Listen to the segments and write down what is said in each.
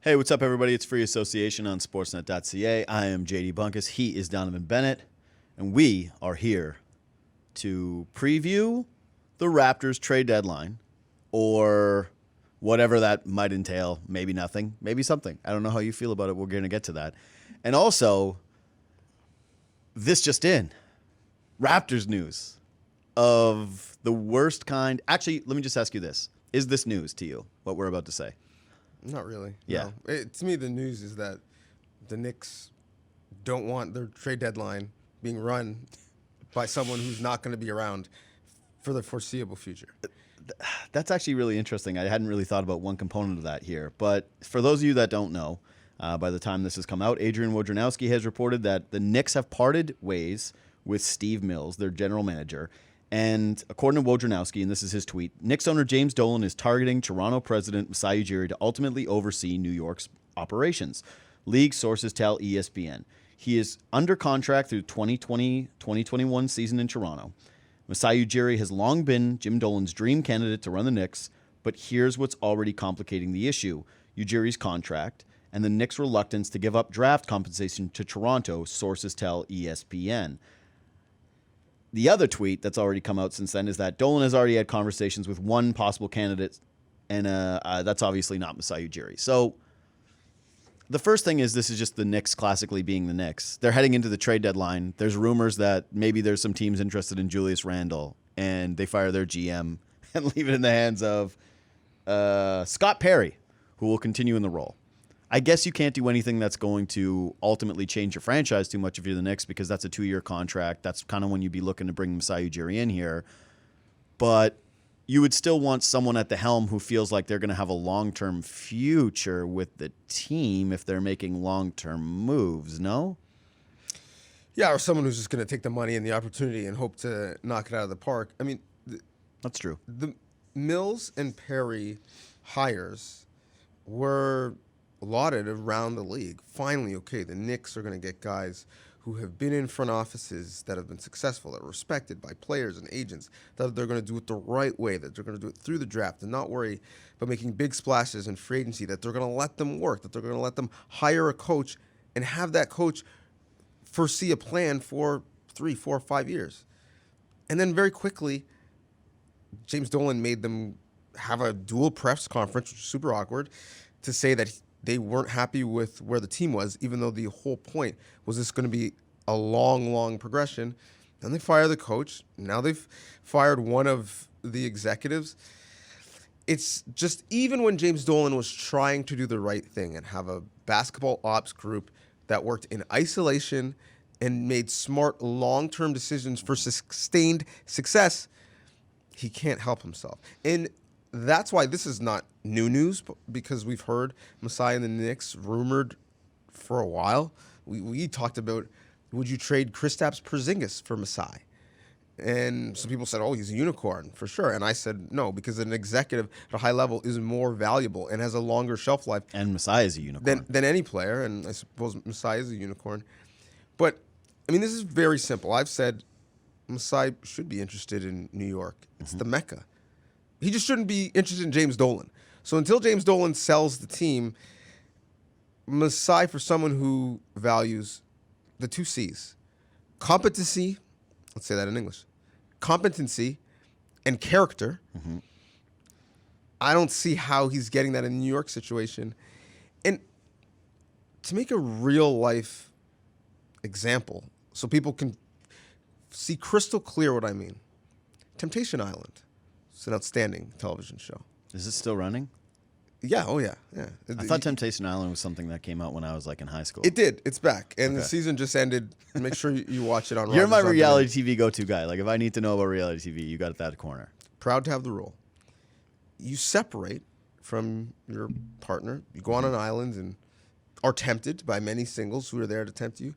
Hey, what's up, everybody? It's Free Association on Sportsnet.ca. I am JD Bunkis. He is Donnovan Bennett. And we are here to preview the Raptors trade deadline or whatever that might entail. Maybe nothing, maybe something. I don't know how you feel about it. We're going to get to that. And also, this just in. Raptors news of the worst kind. Actually, let me just ask you this. Is this news to you, what we're about to say? Not really. Yeah. No. To me, the news is that the Knicks don't want their trade deadline being run by someone who's not going to be around for the foreseeable future. That's actually really interesting. I hadn't really thought about one component of that here. But for those of you that don't know, by the time this has come out, Adrian Wojnarowski has reported that the Knicks have parted ways with Steve Mills, their general manager. And according to Wojnarowski, and this is his tweet, Knicks owner James Dolan is targeting Toronto president Masai Ujiri to ultimately oversee New York's operations. League sources tell ESPN. He is under contract through 2020-2021 season in Toronto. Masai Ujiri has long been Jim Dolan's dream candidate to run the Knicks, but here's what's already complicating the issue. Ujiri's contract and the Knicks' reluctance to give up draft compensation to Toronto, sources tell ESPN. The other tweet that's already come out since then is that Dolan has already had conversations with one possible candidate, and that's obviously not Masai Ujiri. So the first thing is this is just the Knicks classically being the Knicks. They're heading into the trade deadline. There's rumors that maybe there's some teams interested in Julius Randle, and they fire their GM and leave it in the hands of Scott Perry, who will continue in the role. I guess you can't do anything that's going to ultimately change your franchise too much if you're the Knicks, because that's a 2-year contract. That's kind of when you'd be looking to bring Masai Ujiri in here. But you would still want someone at the helm who feels like they're going to have a long-term future with the team if they're making long-term moves, no? Yeah, or someone who's just going to take the money and the opportunity and hope to knock it out of the park. I mean, That's true. The Mills and Perry hires were lauded around the league. Finally, okay, the Knicks are going to get guys who have been in front offices that have been successful, that are respected by players and agents, that they're going to do it the right way, that they're going to do it through the draft and not worry about making big splashes in free agency, that they're going to let them work, that they're going to let them hire a coach and have that coach foresee a plan for 3, 4, 5 years. And then very quickly, James Dolan made them have a dual press conference, which is super awkward, to say that they weren't happy with where the team was, even though the whole point was this going to be a long, long progression. Then they fire the coach. Now they've fired one of the executives. It's just, even when James Dolan was trying to do the right thing and have a basketball ops group that worked in isolation and made smart long-term decisions for sustained success, he can't help himself. And that's why this is not new news, because we've heard Masai and the Knicks rumored for a while. We talked about, would you trade Kristaps Porzingis for Masai? And some people said, oh, he's a unicorn, for sure. And I said, no, because an executive at a high level is more valuable and has a longer shelf life. And Masai is a unicorn. Than any player, and I suppose Masai is a unicorn. But, I mean, this is very simple. I've said Masai should be interested in New York. It's the Mecca. He just shouldn't be interested in James Dolan. So until James Dolan sells the team, Masai, for someone who values the 2 C's, competency, let's say that in English, competency and character, I don't see how he's getting that in the New York situation. And to make a real life example, so people can see crystal clear what I mean, Temptation Island. It's an outstanding television show. Is it still running? Yeah, oh yeah, yeah. I thought Temptation Island was something that came out when I was like in high school. It did. It's back. And the season just ended. Make sure you watch it on You're my Rogers on reality Demand. TV go-to guy. Like, if I need to know about reality TV, you got it that corner. Proud to have the role. You separate from your partner. You go on an island and are tempted by many singles who are there to tempt you.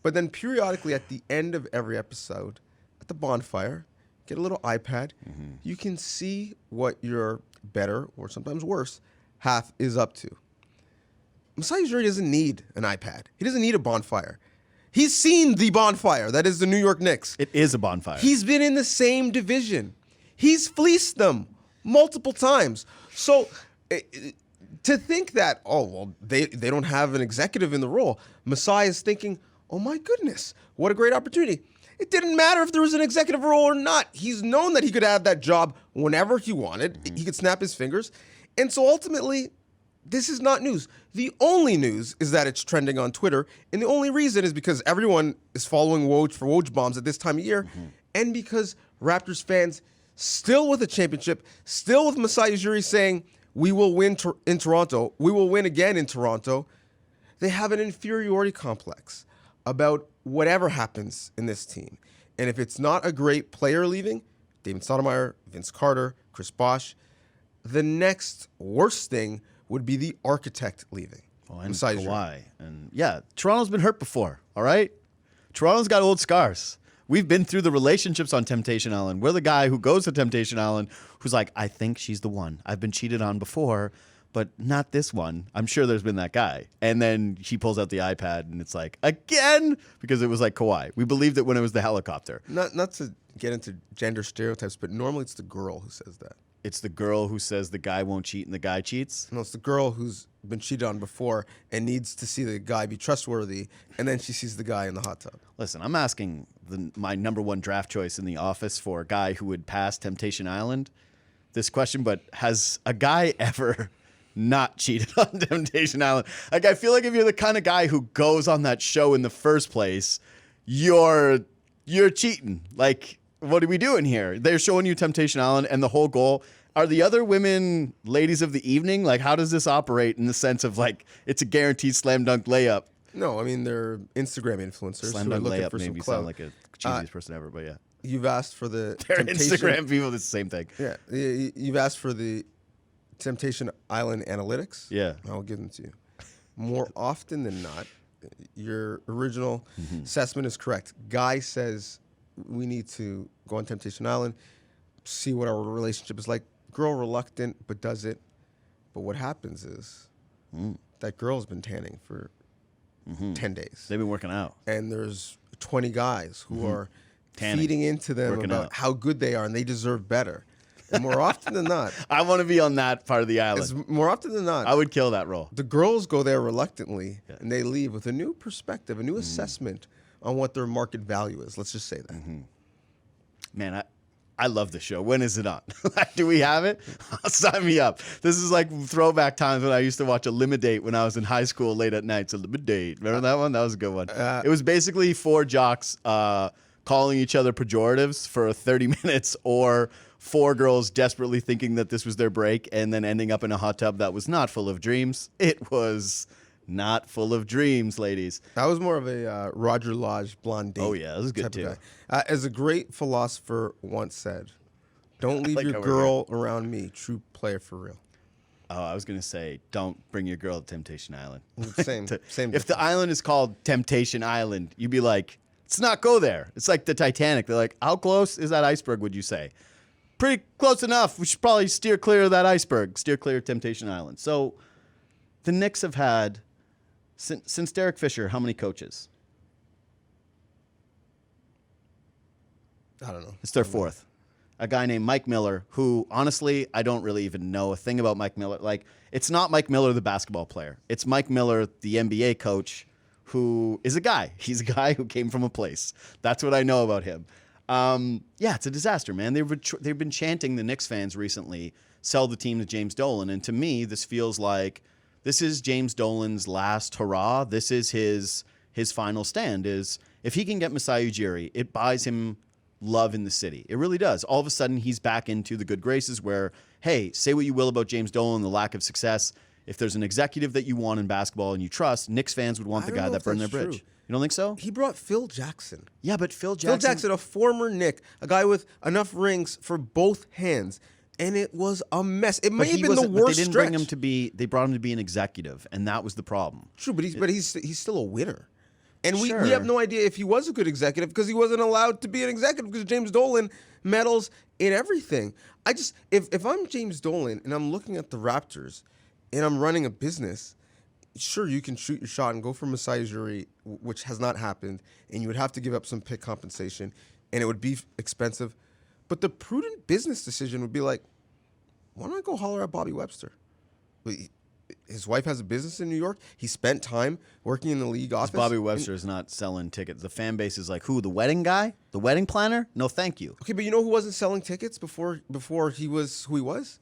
But then periodically at the end of every episode, at the bonfire, get a little iPad. You can see what your better, or sometimes worse, half is up to. Masai Ujiri doesn't need an iPad. He doesn't need a bonfire. He's seen the bonfire. That is the New York Knicks. It is a bonfire. He's been in the same division. He's fleeced them multiple times. So to think that, they don't have an executive in the role. Masai is thinking, oh my goodness, what a great opportunity. It didn't matter if there was an executive role or not. He's known that he could have that job whenever he wanted. He could snap his fingers. And so ultimately, this is not news. The only news is that it's trending on Twitter. And the only reason is because everyone is following Woj for Woj bombs at this time of year. And because Raptors fans, still with a championship, still with Masai Ujiri saying, we will win in Toronto, we will win again in Toronto, they have an inferiority complex about whatever happens in this team. And if it's not a great player leaving, David Sotomayor, Vince Carter, Chris Bosh, the next worst thing would be the architect leaving. Oh, and Kawhi. And yeah, Toronto's been hurt before, all right? Toronto's got old scars. We've been through the relationships on Temptation Island. We're the guy who goes to Temptation Island who's like, I think she's the one. I've been cheated on before, but not this one. I'm sure there's been that guy. And then she pulls out the iPad and it's like, again? Because it was like Kawhi. We believed it when it was the helicopter. Not to get into gender stereotypes, but normally it's the girl who says that. It's the girl who says the guy won't cheat and the guy cheats? No, it's the girl who's been cheated on before and needs to see the guy be trustworthy, and then she sees the guy in the hot tub. Listen, I'm asking my number one draft choice in the office for a guy who would pass Temptation Island this question, but has a guy ever not cheated on Temptation Island? Like, I feel like if you're the kind of guy who goes on that show in the first place, you're cheating. Like, what are we doing here? They're showing you Temptation Island, and the whole goal. Are the other women ladies of the evening? Like, how does this operate in the sense of, like, it's a guaranteed slam dunk layup? No, I mean, they're Instagram influencers. Slam dunk layup maybe sound like a cheesiest person ever, but yeah. You've asked for the They're Instagram people, it's the same thing. Yeah, you've asked for the Temptation Island analytics. Yeah. I'll give them to you. More often than not, your original assessment is correct. Guy says we need to go on Temptation Island, see what our relationship is like. Girl reluctant, but does it. But what happens is that girl's been tanning for 10 days. They've been working out. And there's 20 guys who are Tanning. feeding into them Working about out. how good they are, and they deserve better. And more often than not, I want to be on that part of the island. more often than not, I would kill that role. the girls go there reluctantly, and they leave with a new perspective, a new assessment on what their market value is. Let's just say that. Man, I love the show. When is it on? Do we have it? Sign me up. This is like throwback times when I used to watch Eliminate when I was in high school late at night. Eliminate. Remember that one? That was a good one. It was basically four jocks calling each other pejoratives for 30 minutes or four girls desperately thinking that this was their break and then ending up in a hot tub that was not full of dreams. It was not full of dreams, ladies. That was more of a Roger Lodge blonde date. Oh, yeah. That was good, type too. of guy. As a great philosopher once said, don't leave like your how we're girl around me, true player for real. Oh, I was going to say, don't bring your girl to Temptation Island. Same. Same. If the island is called Temptation Island, you'd be like, let's not go there. It's like the Titanic. They're like, how close is that iceberg, would you say? Pretty close enough. We should probably steer clear of that iceberg, steer clear of Temptation Island. So the Knicks have had, since Derek Fisher, how many coaches? I don't know. It's their fourth. A guy named Mike Miller, who, honestly, I don't really even know a thing about Mike Miller. Like, it's not Mike Miller, the basketball player. It's Mike Miller, the NBA coach, who is a guy. He's a guy who came from a place. That's what I know about him. Yeah, it's a disaster, man. They've been chanting, the Knicks fans recently, sell the team to James Dolan. And to me, this feels like this is James Dolan's last hurrah. This is his final stand, is if he can get Masai Ujiri, it buys him love in the city. It really does. All of a sudden, he's back into the good graces where, hey, say what you will about James Dolan, the lack of success. If there's an executive that you want in basketball and you trust, Knicks fans would want the guy that burned their bridge. True. You don't think so? He brought Phil Jackson. Yeah, but Phil Jackson, a former Knick, a guy with enough rings for both hands, and it was a mess. It may have been the worst They didn't stretch. bring him to be. They brought him to be an executive, and that was the problem. True, but he's still a winner. And we Sure. have no idea if he was a good executive because he wasn't allowed to be an executive because James Dolan meddles in everything. If I'm James Dolan and I'm looking at the Raptors and I'm running a business, sure, you can shoot your shot and go for Masai Ujiri, which has not happened, and you would have to give up some pick compensation, and it would be expensive. But the prudent business decision would be like, why don't I go holler at Bobby Webster? his wife has a business in New York. He spent time working in the league office. Bobby Webster is not selling tickets. The fan base is like, who? The wedding guy? The wedding planner? No, thank you. Okay, but you know who wasn't selling tickets before he was who he was?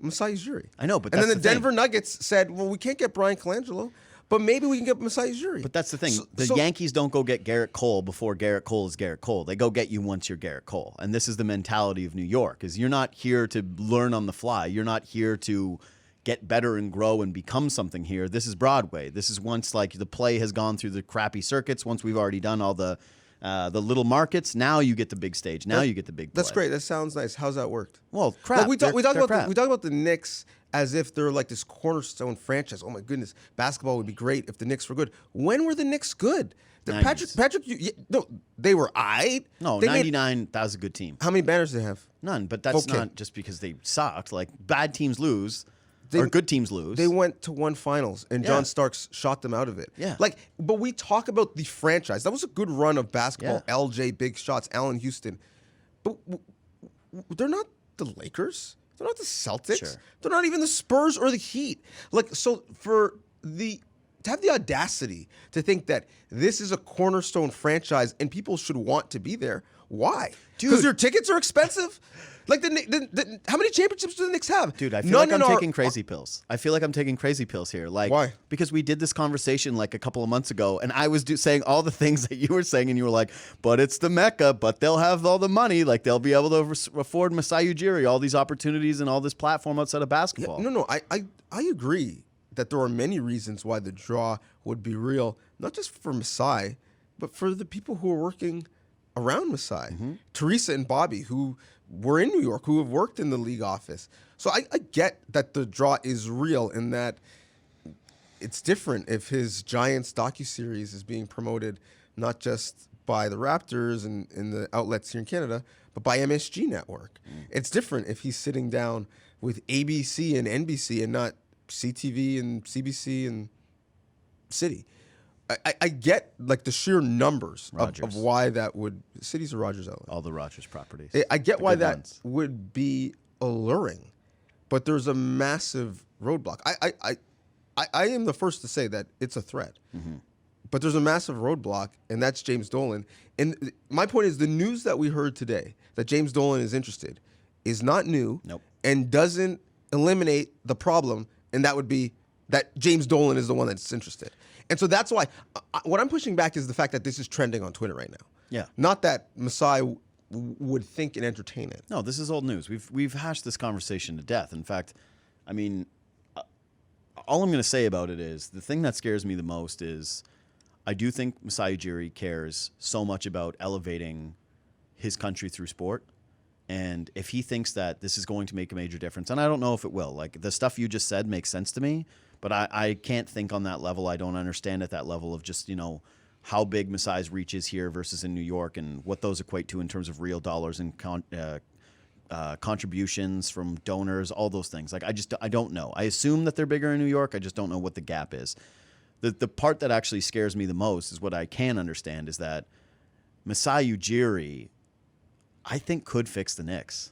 Masai Ujiri. I know, but and that's then the thing. Denver Nuggets said, well, we can't get Brian Colangelo, but maybe we can get Masai Ujiri. But that's the thing. The Yankees don't go get Garrett Cole before Garrett Cole is Garrett Cole. They go get you once you're Garrett Cole. And this is the mentality of New York, is you're not here to learn on the fly. You're not here to get better and grow and become something here. This is Broadway. This is once like the play has gone through the crappy circuits. Once we've already done all the little markets, now you get the big stage. Now you get the big play. That's great. That sounds nice. How's that worked? Well, crap. Like we talk crap. about the Knicks as if they're like this cornerstone franchise. Oh my goodness, basketball would be great if the Knicks were good. When were the Knicks good? No, they were aight. No, 99. That was a good team. How many banners did they have? None. But that's not just because they sucked. Like bad teams lose. Or good teams lose. They went to one finals, and John Starks shot them out of it. Yeah. But we talk about the franchise. That was a good run of basketball. Yeah. LJ, big shots, Allen Houston. But they're not the Lakers. They're not the Celtics. Sure. They're not even the Spurs or the Heat. To have the audacity to think that this is a cornerstone franchise and people should want to be there. Why? Because their tickets are expensive? Like how many championships do the Knicks have? Dude, I feel like I'm taking crazy pills. I feel like I'm taking crazy pills here. Like, why? Because we did this conversation like a couple of months ago, and I was saying all the things that you were saying, and you were like, but it's the Mecca, but they'll have all the money. Like, they'll be able to afford Masai Ujiri, all these opportunities and all this platform outside of basketball. Yeah, no, I agree that there are many reasons why the draw would be real, not just for Masai, but for the people who are working around Masai. Mm-hmm. Teresa and Bobby, who were in New York, who have worked in the league office. So I get that the draw is real and that it's different if his Giants docuseries is being promoted not just by the Raptors and the outlets here in Canada, but by MSG Network. It's different if he's sitting down with ABC and NBC and not CTV and CBC and City. I get like the sheer numbers of why that would. Cities or Rogers outlet. All the Rogers properties. I get why that would be alluring, but there's a massive roadblock. I am the first to say that it's a threat, but there's a massive roadblock, and that's James Dolan. And my point is, the news that we heard today that James Dolan is interested is not new, and doesn't eliminate the problem, and that would be that James Dolan is the one that's interested. And so that's why what I'm pushing back is the fact that this is trending on Twitter right now. Yeah. Not that Masai would think and entertain it. No, this is old news. We've hashed this conversation to death. In fact, I mean, all I'm going to say about it is the thing that scares me the most is I do think Masai Ujiri cares so much about elevating his country through sport. And if he thinks that this is going to make a major difference, and I don't know if it will, like the stuff you just said makes sense to me, but I can't think on that level. I don't understand at that level of just, how big Masai's reach is here versus in New York and what those equate to in terms of real dollars and contributions from donors, all those things. Like, I don't know. I assume that they're bigger in New York. I just don't know what the gap is. The part that actually scares me the most is what I can understand is that Masai Ujiri, I think, could fix the Knicks.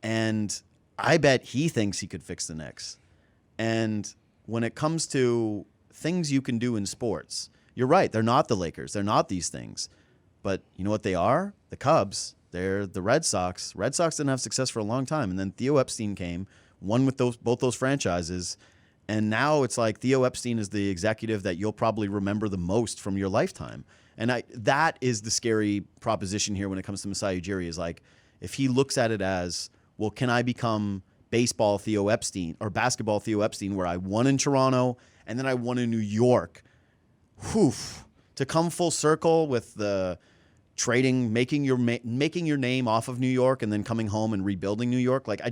And I bet he thinks he could fix the Knicks. And when it comes to things you can do in sports, you're right. They're not the Lakers. They're not these things. But you know what they are? The Cubs. They're the Red Sox. Red Sox didn't have success for a long time. And then Theo Epstein came, won with both those franchises. And now it's like Theo Epstein is the executive that you'll probably remember the most from your lifetime. And that is the scary proposition here when it comes to Masai Ujiri, is like, if he looks at it as, well, can I become baseball Theo Epstein or basketball Theo Epstein, where I won in Toronto and then I won in New York? Whew. To come full circle with the trading, making your name off of New York and then coming home and rebuilding New York. Like,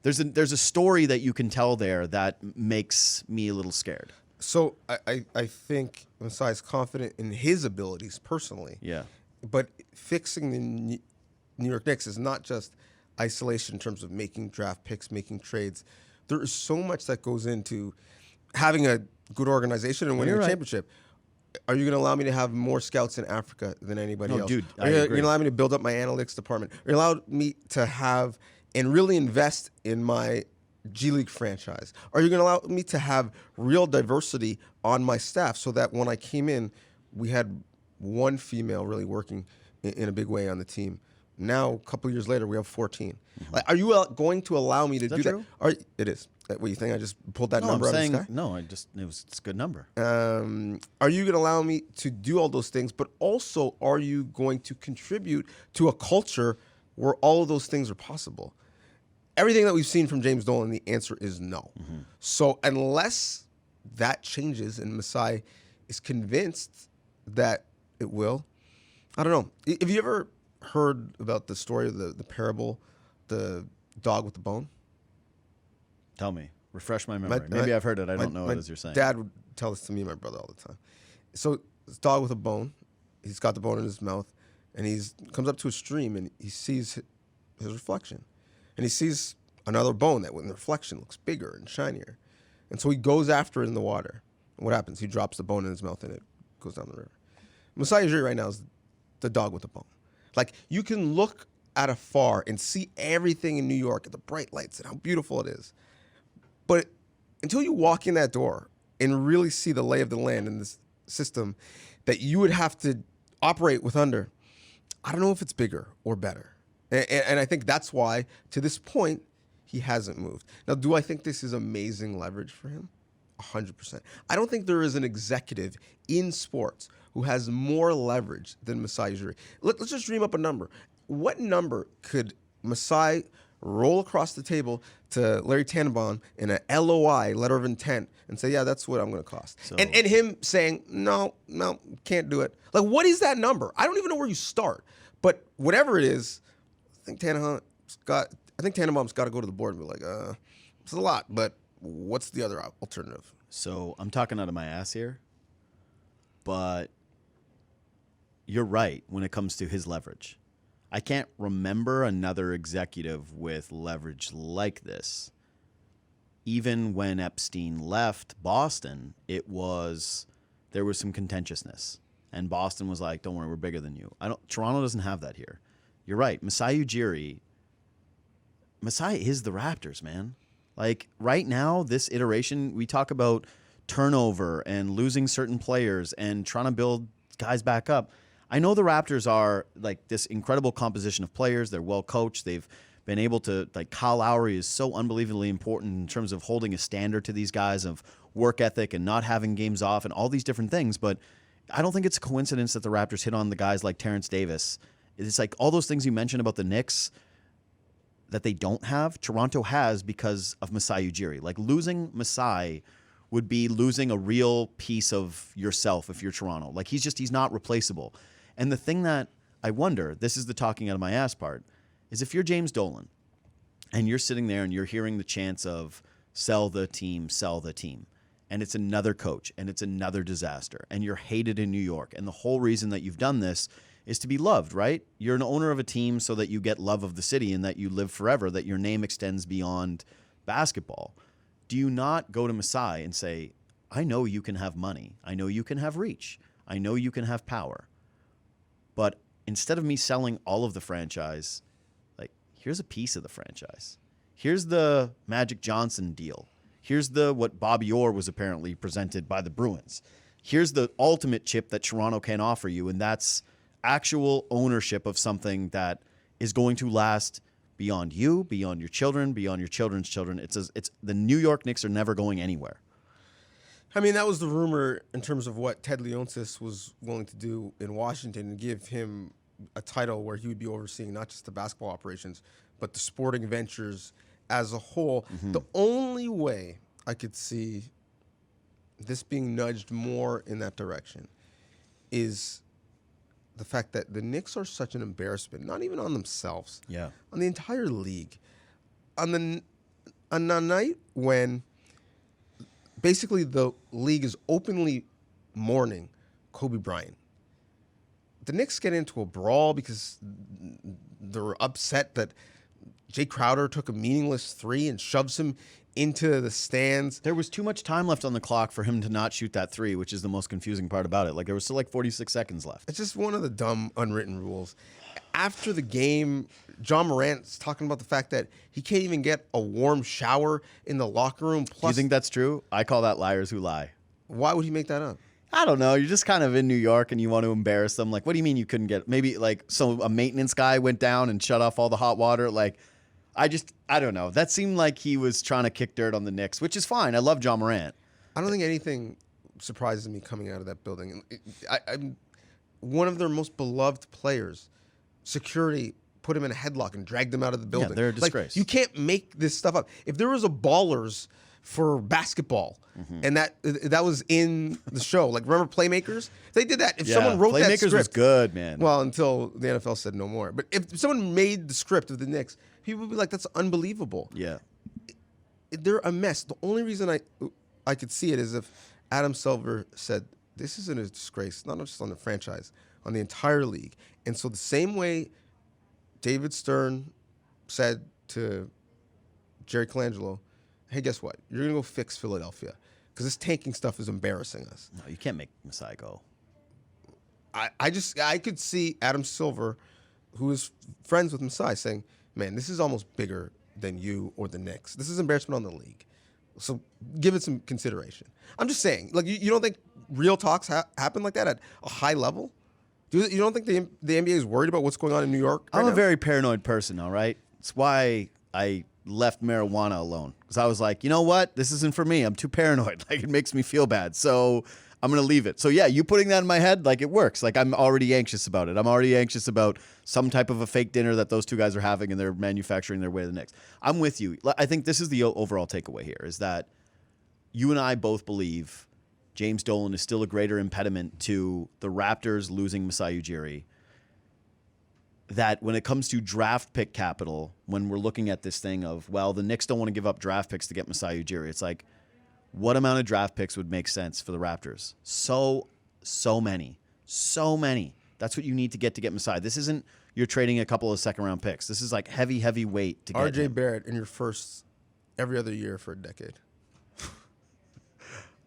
there's a story that you can tell there that makes me a little scared. So I think Masai's confident in his abilities personally. Yeah. But fixing the New York Knicks is not just isolation in terms of making draft picks, making trades. There is so much that goes into having a good organization and winning a championship. Are you going to allow me to have more scouts in Africa than anybody else? Dude, Are you going to allow me to build up my analytics department? Are you allowed me to have and really invest in my G League franchise? Are you going to allow me to have real diversity on my staff so that when I came in, we had one female really working in a big way on the team? Now, a couple of years later, we have 14. Like, are you going to allow me to do true? that? It is. What, you think I just pulled that No, number I'm out saying, of the sky? no, it's a good number. Are you going to allow me to do all those things, but also are you going to contribute to a culture where all of those things are possible? Everything that we've seen from James Dolan, the answer is no. So unless that changes and Masai is convinced that it will, I don't know. Have you ever heard about the story of the parable, the dog with the bone? Tell me. Refresh my memory. Maybe I've heard it. I don't know it as you're saying. Dad would tell this to me and my brother all the time. So this dog with a bone, he's got the bone in his mouth, and comes up to a stream, and he sees his reflection. And he sees another bone that, when the reflection, looks bigger and shinier. And so he goes after it in the water. And what happens? He drops the bone in his mouth, and it goes down the river. Masai Ujiri right now is the dog with the bone. Like, you can look at afar and see everything in New York and the bright lights and how beautiful it is. But until you walk in that door and really see the lay of the land in this system that you would have to operate with under, I don't know if it's bigger or better. And I think that's why, to this point, he hasn't moved. Now, do I think this is amazing leverage for him? 100%. I don't think there is an executive in sports who has more leverage than Masai Ujiri. Let's just dream up a number. What number could Masai roll across the table to Larry Tannenbaum in a LOI, letter of intent, and say, yeah, that's what I'm going to cost? So, and him saying, no, can't do it. Like, what is that number? I don't even know where you start. But whatever it is, I think Tannenbaum's got to go to the board and be like, it's a lot, but what's the other alternative? So I'm talking out of my ass here, but you're right when it comes to his leverage. I can't remember another executive with leverage like this. Even when Epstein left Boston, there was some contentiousness. And Boston was like, don't worry, we're bigger than you. Toronto doesn't have that here. You're right. Masai Ujiri is the Raptors, man. Like, right now, this iteration, we talk about turnover and losing certain players and trying to build guys back up. I know the Raptors are like this incredible composition of players. They're well coached. They've been able to, like, Kyle Lowry is so unbelievably important in terms of holding a standard to these guys of work ethic and not having games off and all these different things. But I don't think it's a coincidence that the Raptors hit on the guys like Terrence Davis. It's like all those things you mentioned about the Knicks that they don't have, Toronto has because of Masai Ujiri. Like, losing Masai would be losing a real piece of yourself if you're Toronto. Like, he's not replaceable. And the thing that I wonder, this is the talking out of my ass part, is if you're James Dolan and you're sitting there and you're hearing the chants of sell the team, and it's another coach and it's another disaster and you're hated in New York, and the whole reason that you've done this is to be loved, right? You're an owner of a team so that you get love of the city and that you live forever, that your name extends beyond basketball. Do you not go to Masai and say, I know you can have money. I know you can have reach. I know you can have power. But instead of me selling all of the franchise, like, here's a piece of the franchise. Here's the Magic Johnson deal. Here's what Bobby Orr was apparently presented by the Bruins. Here's the ultimate chip that Toronto can offer you, and that's actual ownership of something that is going to last beyond you, beyond your children, beyond your children's children. It's the New York Knicks are never going anywhere. I mean, that was the rumor in terms of what Ted Leonsis was willing to do in Washington and give him a title where he would be overseeing not just the basketball operations, but the sporting ventures as a whole. Mm-hmm. The only way I could see this being nudged more in that direction is the fact that the Knicks are such an embarrassment, not even on themselves, on the entire league. On the night when basically the league is openly mourning Kobe Bryant, the Knicks get into a brawl because they're upset that Jay Crowder took a meaningless three and shoves him into the stands. There was too much time left on the clock for him to not shoot that three, which is the most confusing part about it. Like, there was still like 46 seconds left. It's just one of the dumb unwritten rules. After the game, John Morant's talking about the fact that he can't even get a warm shower in the locker room. Do you Plus, think that's true? I call that liars who lie. why would he make that up? I don't know. You're just kind of in New York and you want to embarrass them. Like, what do you mean you couldn't get, maybe like, so a maintenance guy went down and shut off all the hot water? Like, I don't know. That seemed like he was trying to kick dirt on the Knicks, which is fine. I love John Morant. I don't think anything surprises me coming out of that building. I'm one of their most beloved players. Security put him in a headlock and dragged him out of the building. Yeah, they're a disgrace. Like, you can't make this stuff up. If there was a Ballers for basketball and that was in the show, like, remember Playmakers? If they did that. If someone wrote that Playmakers script, was good, man. well, until the NFL said no more. But if someone made the script of the Knicks, people would be like, "That's unbelievable." Yeah. They're a mess. The only reason I could see it is if Adam Silver said, "This isn't a disgrace, not just on the franchise, on the entire league." And so the same way David Stern said to Jerry Colangelo, "Hey, guess what? You're gonna go fix Philadelphia because this tanking stuff is embarrassing us." No, you can't make Masai go. I could see Adam Silver, who is friends with Masai, saying, "Man, this is almost bigger than you or the Knicks. This is embarrassment on the league. So give it some consideration." I'm just saying, like, you don't think real talks happen like that at a high level? You don't think the NBA is worried about what's going on in New York right I'm now? a very paranoid person, all right? It's why I left marijuana alone. Because I was like, you know what? This isn't for me. I'm too paranoid. Like, it makes me feel bad. So I'm going to leave it. So, yeah, you putting that in my head, like, it works. Like, I'm already anxious about it. I'm already anxious about some type of a fake dinner that those two guys are having and they're manufacturing their way to the Knicks. I'm with you. I think this is the overall takeaway here, is that you and I both believe James Dolan is still a greater impediment to the Raptors losing Masai Ujiri. That when it comes to draft pick capital, when we're looking at this thing of, well, the Knicks don't want to give up draft picks to get Masai Ujiri, it's like, what amount of draft picks would make sense for the Raptors? So many. So many. That's what you need to get Masai. This isn't you're trading a couple of second-round picks. This is like heavy weight to get R.J. him. Barrett in your first every other year for a decade.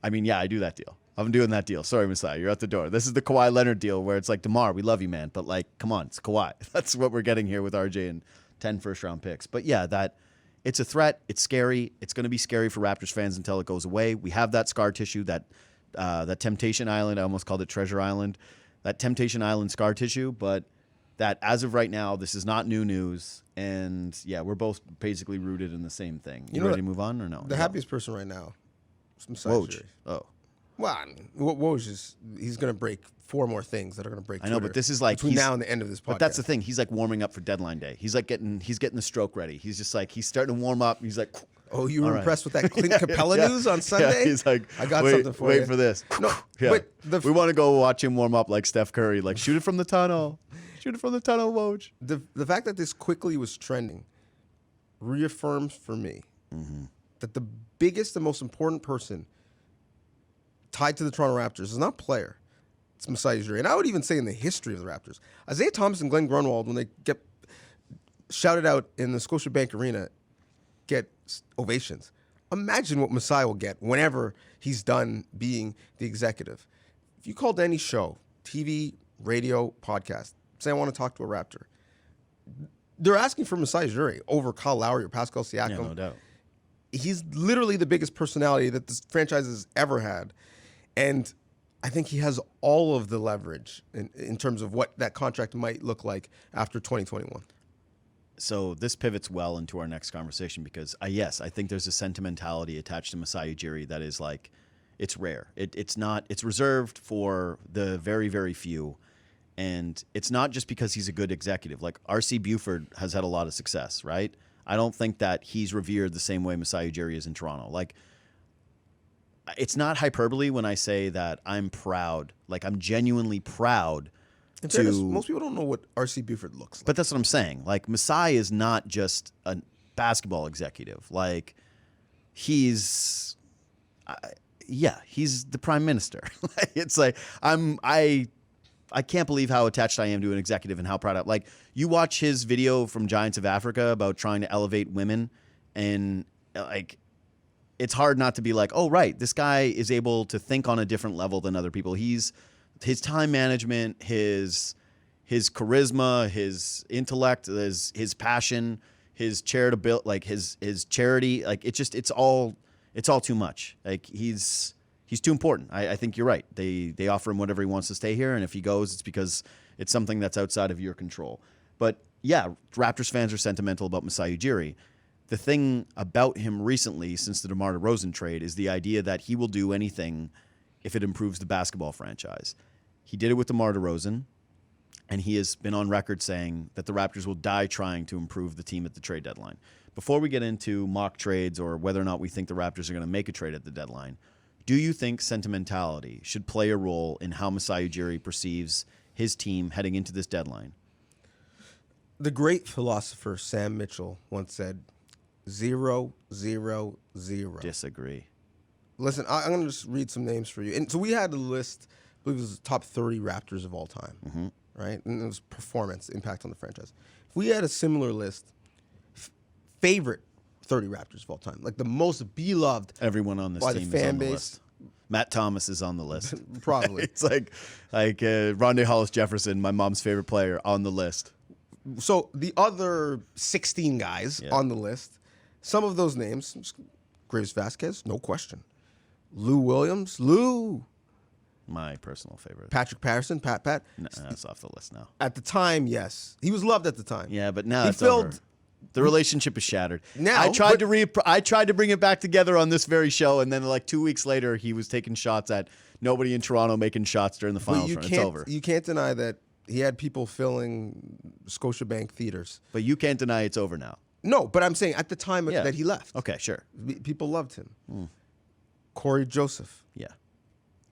I mean, yeah, I do that deal. I'm doing that deal. Sorry, Masai, you're at the door. This is the Kawhi Leonard deal where it's like, DeMar, we love you, man. But, like, come on, it's Kawhi. That's what we're getting here with RJ and 10 first-round picks. But, yeah, it's a threat. It's scary. It's going to be scary for Raptors fans until it goes away. We have that scar tissue, that Temptation Island. I almost called it Treasure Island. That Temptation Island scar tissue. But that, as of right now, this is not new news. And, yeah, we're both basically rooted in the same thing. You ready to move on or no? The happiest person right now is Masai Woj. Ujiri. Oh. Well, I mean, Woj he's going to break 4 more things that are going to break I know, Twitter but this is like between now and the end of this podcast. But that's the thing. He's like warming up for deadline day. He's like getting the stroke ready. He's just like he's starting to warm up. He's like, oh, you were all right. impressed with that Clint Capella news on Sunday? Yeah, he's like, I got wait, something for wait you. Wait for this. No, yeah. but we want to go watch him warm up like Steph Curry. Like shoot it from the tunnel. Shoot it from the tunnel, Woj. The fact that this quickly was trending reaffirms for me that the biggest and most important person tied to the Toronto Raptors is not a player. It's Masai Ujiri. And I would even say in the history of the Raptors, Isaiah Thomas and Glenn Grunwald, when they get shouted out in the Scotiabank Arena, get ovations. Imagine what Masai will get whenever he's done being the executive. If you called any show, TV, radio, podcast, say I want to talk to a Raptor, they're asking for Masai Ujiri over Kyle Lowry or Pascal Siakam. Yeah, no doubt. He's literally the biggest personality that this franchise has ever had. And I think he has all of the leverage in terms of what that contract might look like after 2021. So this pivots well into our next conversation because, yes, I think there's a sentimentality attached to Masai Ujiri that is like, it's rare. It's reserved for the very, very few. And it's not just because he's a good executive. Like R.C. Buford has had a lot of success, right? I don't think that he's revered the same way Masai Ujiri is in Toronto. Like, it's not hyperbole when I say that I'm proud. Like, I'm genuinely proud In fairness, most people don't know what R.C. Buford looks like. But that's what I'm saying. Like, Masai is not just a basketball executive. Like, he's the prime minister. It's like, I can't believe how attached I am to an executive and how proud I'm. Like, you watch his video from Giants of Africa about trying to elevate women, and like, it's hard not to be like, oh, right, this guy is able to think on a different level than other people. His time management, his charisma, his intellect, his passion, his charitability, like his charity, like it's all too much. Like he's too important. I think you're right. They offer him whatever he wants to stay here, and if he goes, it's because it's something that's outside of your control. But yeah, Raptors fans are sentimental about Masai Ujiri. The thing about him recently, since the DeMar DeRozan trade, is the idea that he will do anything if it improves the basketball franchise. He did it with DeMar DeRozan, and he has been on record saying that the Raptors will die trying to improve the team at the trade deadline. Before we get into mock trades or whether or not we think the Raptors are going to make a trade at the deadline, do you think sentimentality should play a role in how Masai Ujiri perceives his team heading into this deadline? The great philosopher Sam Mitchell once said, 0, 0, 0. Disagree. Listen, I'm going to just read some names for you. And so we had a list, I believe it was the top 30 Raptors of all time, right? And it was performance, impact on the franchise. If we had a similar list, favorite 30 Raptors of all time, like the most beloved. Everyone on this by team the is fan on the base. list. Matt Thomas is on the list. Probably. It's like Rondé Hollis Jefferson, my mom's favorite player, on the list. So the other 16 guys on the list, some of those names, Graves Vasquez, no question. Lou Williams, My personal favorite. Patrick Patterson, Pat. No, that's off the list now. At the time, yes. He was loved at the time. Yeah, but now He it's filled- over. The relationship is shattered. Now, I tried to bring it back together on this very show, and then like 2 weeks later, he was taking shots at nobody in Toronto making shots during the But finals run. It's over. you can't deny that he had people filling Scotiabank theaters. But you can't deny it's over now. No, but I'm saying at the time that he left, Okay, sure. people loved him. Corey Joseph, Yeah.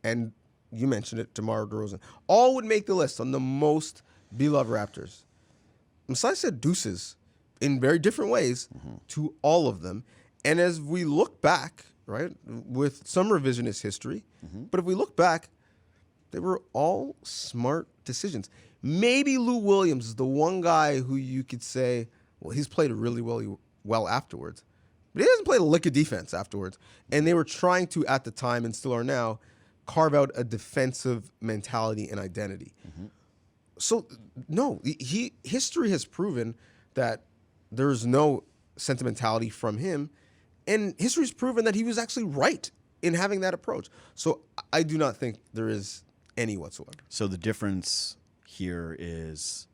and you mentioned it, DeMar DeRozan. All would make the list on the most beloved Raptors. Masai said deuces in very different ways to all of them. And as we look back, right, with some revisionist history, but if we look back, they were all smart decisions. Maybe Lou Williams is the one guy who you could say, well, he's played really well afterwards. But he hasn't played a lick of defense afterwards. And they were trying to, at the time and still are now, carve out a defensive mentality and identity. So, no, history has proven that there's no sentimentality from him. And history has proven that he was actually right in having that approach. So I do not think there is any whatsoever. So the difference here is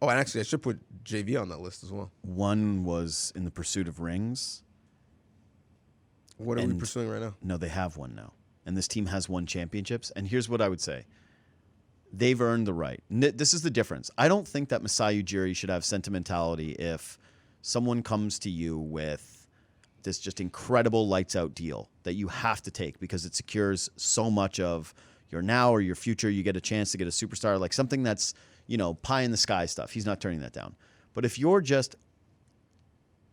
Oh, and actually, I should put JV on that list as well. one was in the pursuit of rings. What are we And- pursuing right now? No, they have one now. And this team has won championships. And here's what I would say. They've earned the right. This is the difference. I don't think that Masai Ujiri should have sentimentality if someone comes to you with this just incredible lights out deal that you have to take because it secures so much of your now or your future. You get a chance to get a superstar, like something that's, pie in the sky stuff. He's not turning that down. But if you're just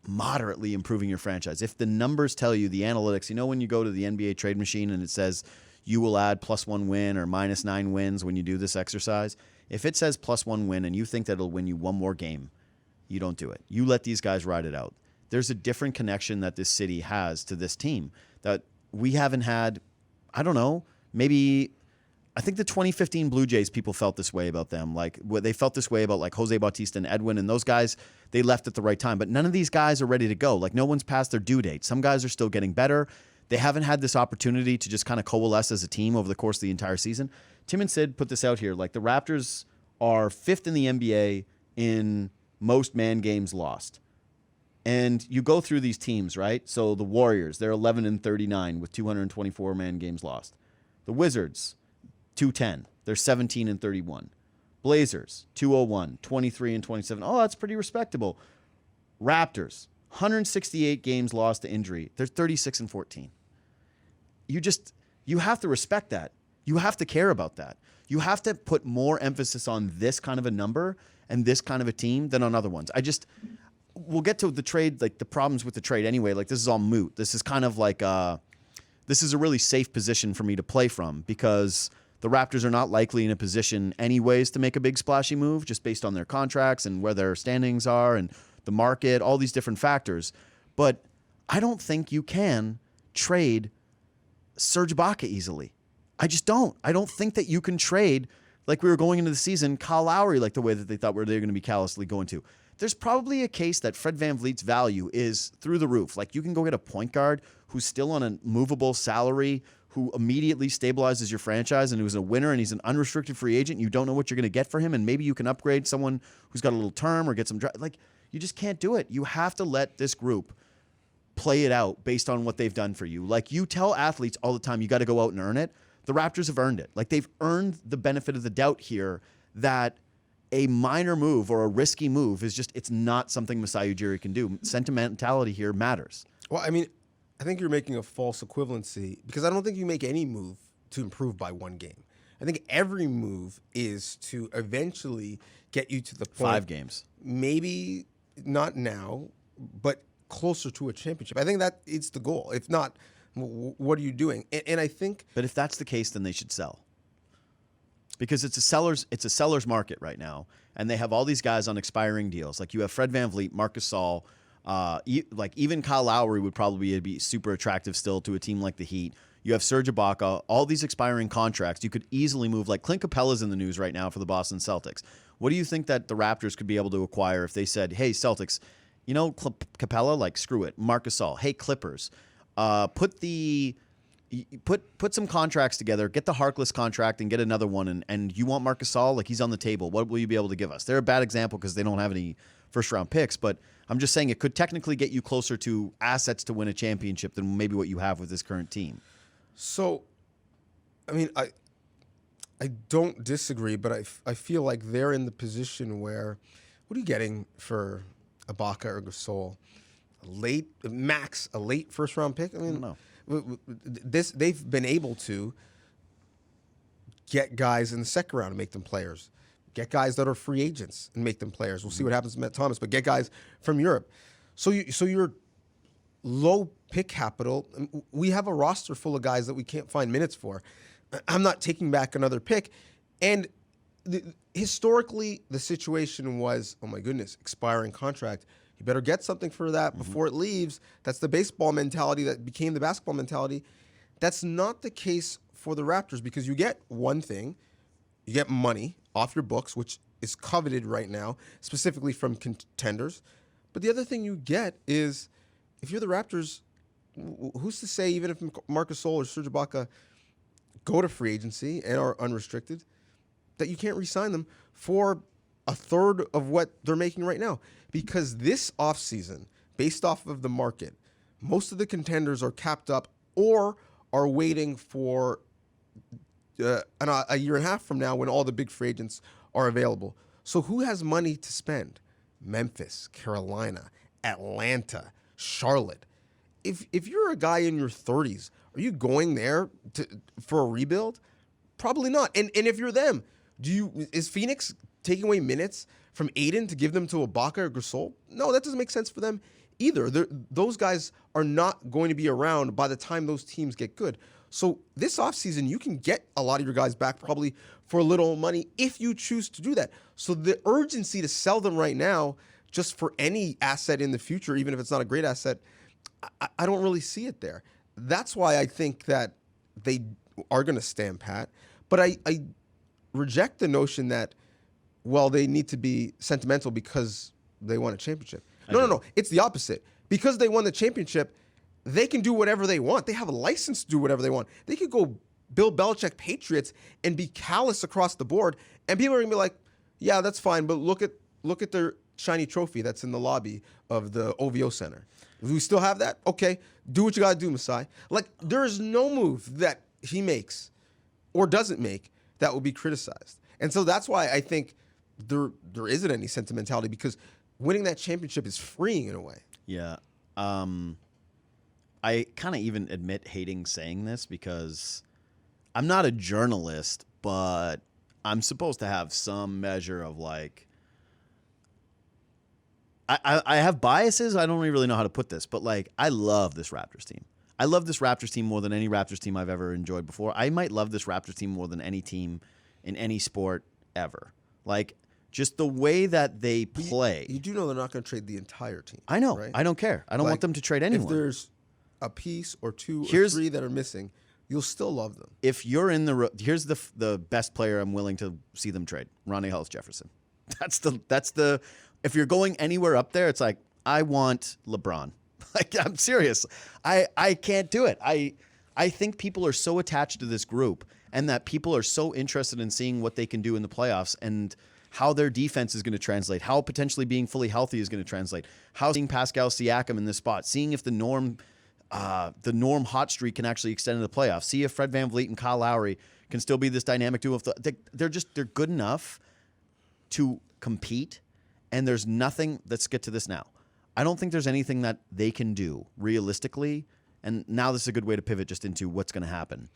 moderately improving your franchise, if the numbers tell you, the analytics, when you go to the NBA trade machine and it says you will add +1 win or -9 wins when you do this exercise, if it says +1 win and you think that it'll win you one more game, you don't do it. You let these guys ride it out. There's a different connection that this city has to this team that we haven't had. I don't know, maybe I think the 2015 Blue Jays, people felt this way about them. Like they felt this way about like Jose Bautista and Edwin and those guys, they left at the right time. But none of these guys are ready to go. Like no one's past their due date. Some guys are still getting better. They haven't had this opportunity to just kind of coalesce as a team over the course of the entire season. Tim and Sid put this out here. Like the Raptors are 5th in the NBA in most man games lost. And you go through these teams, right? So the Warriors, they're 11-39 with 224 man games lost. The Wizards, 210. They're 17-31. Blazers, 201, 23-27. Oh, that's pretty respectable. Raptors, 168 games lost to injury. They're 36-14. You have to respect that. You have to care about that. You have to put more emphasis on this kind of a number and this kind of a team than on other ones. We'll get to the trade, like the problems with the trade anyway. Like this is all moot. This is kind of like this is a really safe position for me to play from because the Raptors are not likely in a position anyways to make a big splashy move just based on their contracts and where their standings are and the market, all these different factors. But I don't think you can trade Serge Ibaka easily. I just don't. I don't think that you can trade, like we were going into the season, Kyle Lowry, like the way that they thought they were going to be callously going to. There's probably a case that Fred VanVleet's value is through the roof. Like, you can go get a point guard who's still on a movable salary, who immediately stabilizes your franchise, and who's a winner, and he's an unrestricted free agent. You don't know what you're going to get for him, and maybe you can upgrade someone who's got a little term or get some like, you just can't do it. You have to let this group play it out based on what they've done for you. Like, you tell athletes all the time, you got to go out and earn it. The Raptors have earned it. Like, they've earned the benefit of the doubt here that a minor move or a risky move is just, it's not something Masai Ujiri can do. Sentimentality here matters. Well, I mean, I think you're making a false equivalency, because I don't think you make any move to improve by one game. I think every move is to eventually get you to the point. 5 games. Maybe not now, but closer to a championship. I think that it's the goal. If not, what are you doing? And I think. But if that's the case, then they should sell. Because it's a seller's market right now, and they have all these guys on expiring deals. Like, you have Fred VanVleet, Marc Gasol, like even Kyle Lowry would probably be super attractive still to a team like the Heat. You have Serge Ibaka, all these expiring contracts. You could easily move. Like, Clint Capella's in the news right now for the Boston Celtics. What do you think that the Raptors could be able to acquire if they said, "Hey, Celtics, you know, Capella, like, screw it. Marc Gasol, hey, Clippers, put some contracts together, get the Harkless contract and get another one, and you want Marc Gasol, like, he's on the table. What will you be able to give us?" They're a bad example because they don't have any first-round picks, but I'm just saying it could technically get you closer to assets to win a championship than maybe what you have with this current team. So, I mean, I don't disagree, but I feel like they're in the position where, what are you getting for Ibaka or Gasol? A late first-round pick? I mean, don't know. They've been able to get guys in the second round and make them players. Get guys that are free agents and make them players. We'll see what happens with Matt Thomas, but get guys from Europe. So you're low pick capital. We have a roster full of guys that we can't find minutes for. I'm not taking back another pick. And historically, the situation was, oh my goodness, expiring contract. You better get something for that before it leaves. That's the baseball mentality that became the basketball mentality. That's not the case for the Raptors, because you get one thing. You get money off your books, which is coveted right now, specifically from contenders. But the other thing you get is, if you're the Raptors, who's to say, even if Marc Gasol or Serge Ibaka go to free agency and are unrestricted, that you can't re-sign them for a third of what they're making right now? Because this offseason, based off of the market, most of the contenders are capped up or are waiting for a year and a half from now when all the big free agents are available. So who has money to spend? Memphis, Carolina, Atlanta, Charlotte. If you're a guy in your 30s, are you going there for a rebuild? Probably not. And if you're them, is Phoenix taking away minutes from Aiden to give them to Ibaka or Gasol? No, that doesn't make sense for them either. Those guys are not going to be around by the time those teams get good. So this offseason, you can get a lot of your guys back probably for a little money if you choose to do that. So the urgency to sell them right now, just for any asset in the future, even if it's not a great asset, I don't really see it there. That's why I think that they are going to stand pat. But I reject the notion that, well, they need to be sentimental because they won a championship. No. It's the opposite. Because they won the championship, they can do whatever they want. They have a license to do whatever they want. They could go Bill Belichick Patriots and be callous across the board, and people are going to be like, yeah, that's fine, but look at their shiny trophy that's in the lobby of the OVO Center. Do we still have that? Okay, do what you got to do, Masai. Like, there is no move that he makes or doesn't make that will be criticized. And so that's why I think there isn't any sentimentality, because winning that championship is freeing in a way. Yeah. I kind of even admit hating saying this, because I'm not a journalist, but I'm supposed to have some measure of, like, I have biases. I don't really know how to put this, but, like, I love this Raptors team. I love this Raptors team more than any Raptors team I've ever enjoyed before. I might love this Raptors team more than any team in any sport ever. Like, just the way that they play. You do know they're not going to trade the entire team. I know. Right? I don't care. I don't want them to trade anyone. If there's a piece or two or three that are missing, you'll still love them. If you're in here's the best player I'm willing to see them trade. Ronnie Hollis Jefferson. That's the if you're going anywhere up there, it's like I want LeBron. Like I'm serious. I can't do it. I think people are so attached to this group and that people are so interested in seeing what they can do in the playoffs and how their defense is going to translate, how potentially being fully healthy is going to translate, how seeing Pascal Siakam in this spot, seeing if the Norm hot streak can actually extend into the playoffs, see if Fred VanVleet and Kyle Lowry can still be this dynamic duo. They're good enough to compete, and there's nothing. Let's get to this now. I don't think there's anything that they can do realistically, and now this is a good way to pivot just into what's going to happen.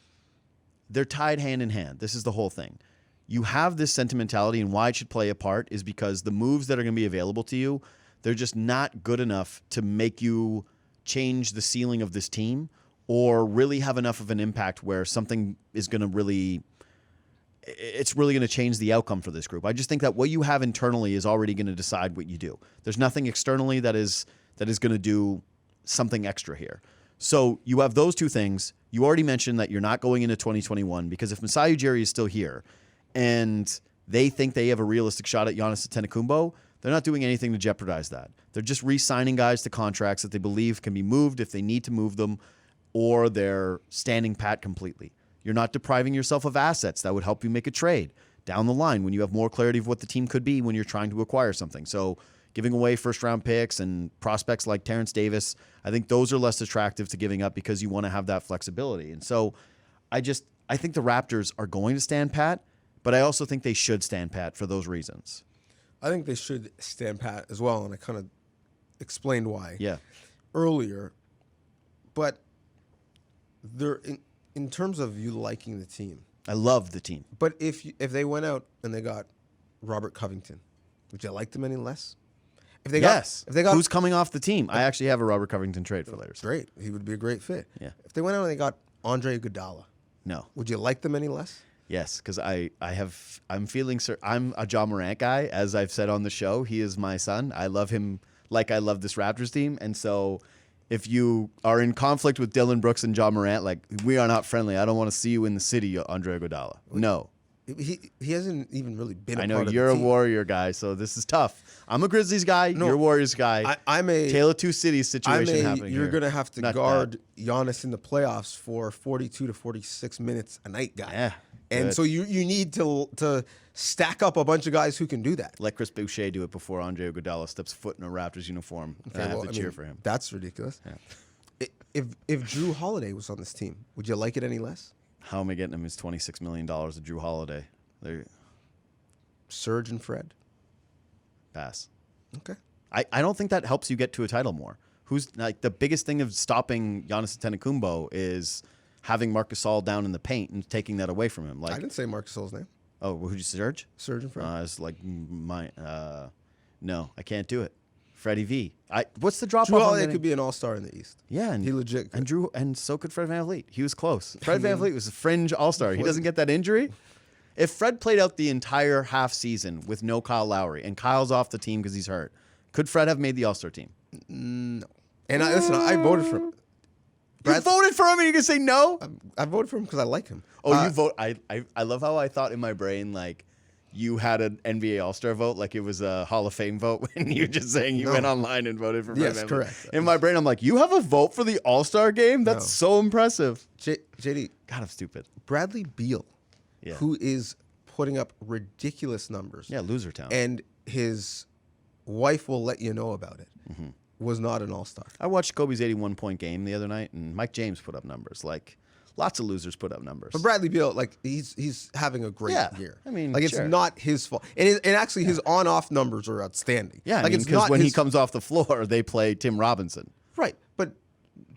They're tied hand in hand. This is the whole thing. You have this sentimentality, and why it should play a part is because the moves that are going to be available to you, they're just not good enough to make you change the ceiling of this team or really have enough of an impact where something is going to really change the outcome for this group. I just think that what you have internally is already going to decide what you do. There's nothing externally that is going to do something extra here. So you have those two things. You already mentioned that you're not going into 2021 because if Masai Ujiri is still here and they think they have a realistic shot at Giannis Antetokounmpo, they're not doing anything to jeopardize that. They're just re-signing guys to contracts that they believe can be moved if they need to move them, or they're standing pat completely. You're not depriving yourself of assets that would help you make a trade down the line when you have more clarity of what the team could be when you're trying to acquire something. So giving away first-round picks and prospects like Terrence Davis, I think those are less attractive to giving up because you want to have that flexibility. And so I think the Raptors are going to stand pat, but I also think they should stand pat for those reasons. I think they should stand pat as well, and I kind of explained why earlier. But they're in terms of you liking the team. I love the team. But if they went out and they got Robert Covington, would you like them any less? If they got who's coming off the team? I actually have a Robert Covington trade for later. Great, he would be a great fit. Yeah. If they went out and they got Andre Iguodala, no, would you like them any less? Yes, because I'm feeling I'm a Ja Morant guy, as I've said on the show. He is my son. I love him like I love this Raptors team, and so if you are in conflict with Dylan Brooks and Ja Morant, like we are not friendly. I don't want to see you in the city, Andre Iguodala. No. He hasn't even really been. I know you're a Warrior guy, so this is tough. I'm a Grizzlies guy. You're a Warriors guy. I'm a Tale of Two Cities situation happening. You're here. going to have to Not guard that. Giannis in the playoffs for 42 to 46 minutes a night, guy. Yeah, and good. so you need to stack up a bunch of guys who can do that. Let Chris Boucher do it before Andre Iguodala steps foot in a Raptors uniform. Okay, I have to cheer for him. That's ridiculous. Yeah. If Drew Holiday was on this team, would you like it any less? How am I getting him his $26 million of Drew Holiday? Serge and Fred? Pass. Okay. I don't think that helps you get to a title more. Who's like the biggest thing of stopping Giannis Antetokounmpo is having Marc Gasol down in the paint and taking that away from him. Like I didn't say Marc Gasol's name. Oh, who'd you Serge? Serge and Fred. It's like no, I can't do it. Freddie V. What's the drop Drew off? Holiday could be an all-star in the East. Yeah, he legit could. And so could Fred VanVleet. He was close. Fred VanVleet was a fringe all-star. He doesn't get that injury. If Fred played out the entire half season with no Kyle Lowry and Kyle's off the team because he's hurt, could Fred have made the all-star team? No. And listen, I voted for him. You voted for him and you can say no? I voted for him because I like him. Oh, you vote. I love how I thought in my brain, like, you had an NBA All-Star vote, like it was a Hall of Fame vote when you were just saying you went online and voted for Fred VanVleet. Correct. In my brain, I'm like, you have a vote for the All-Star game? That's so impressive. JD. God, I'm stupid. Bradley Beal, who is putting up ridiculous numbers. Yeah, loser town. And his wife will let you know about it. Mm-hmm. Was not an all-star. I watched Kobe's 81-point game the other night, and Mike James put up numbers. Like, lots of losers put up numbers. But Bradley Beal, like, he's having a great year. I mean, like, it's not his fault. And actually, his on-off numbers are outstanding. Yeah, like, because when he comes off the floor, they play Tim Robinson. Right, but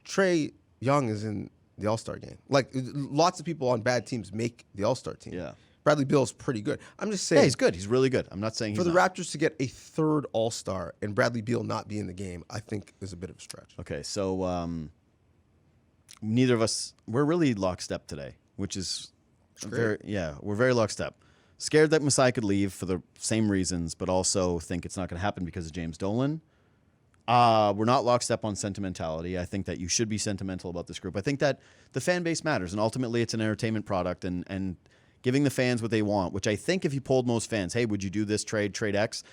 Trae Young is in the All-Star game. Like, lots of people on bad teams make the All-Star team. Yeah. Bradley Beal is pretty good. I'm just saying. Yeah, he's good. He's really good. I'm not saying he's for the not. Raptors to get a third All-Star and Bradley Beal not be in the game, I think is a bit of a stretch. Okay, so neither of us, we're really lockstep today, which is we're very lockstep. Scared that Masai could leave for the same reasons, but also think it's not going to happen because of James Dolan. We're not lockstep on sentimentality. I think that you should be sentimental about this group. I think that the fan base matters, and ultimately it's an entertainment product, and giving the fans what they want, which I think if you polled most fans, hey, would you do this trade X?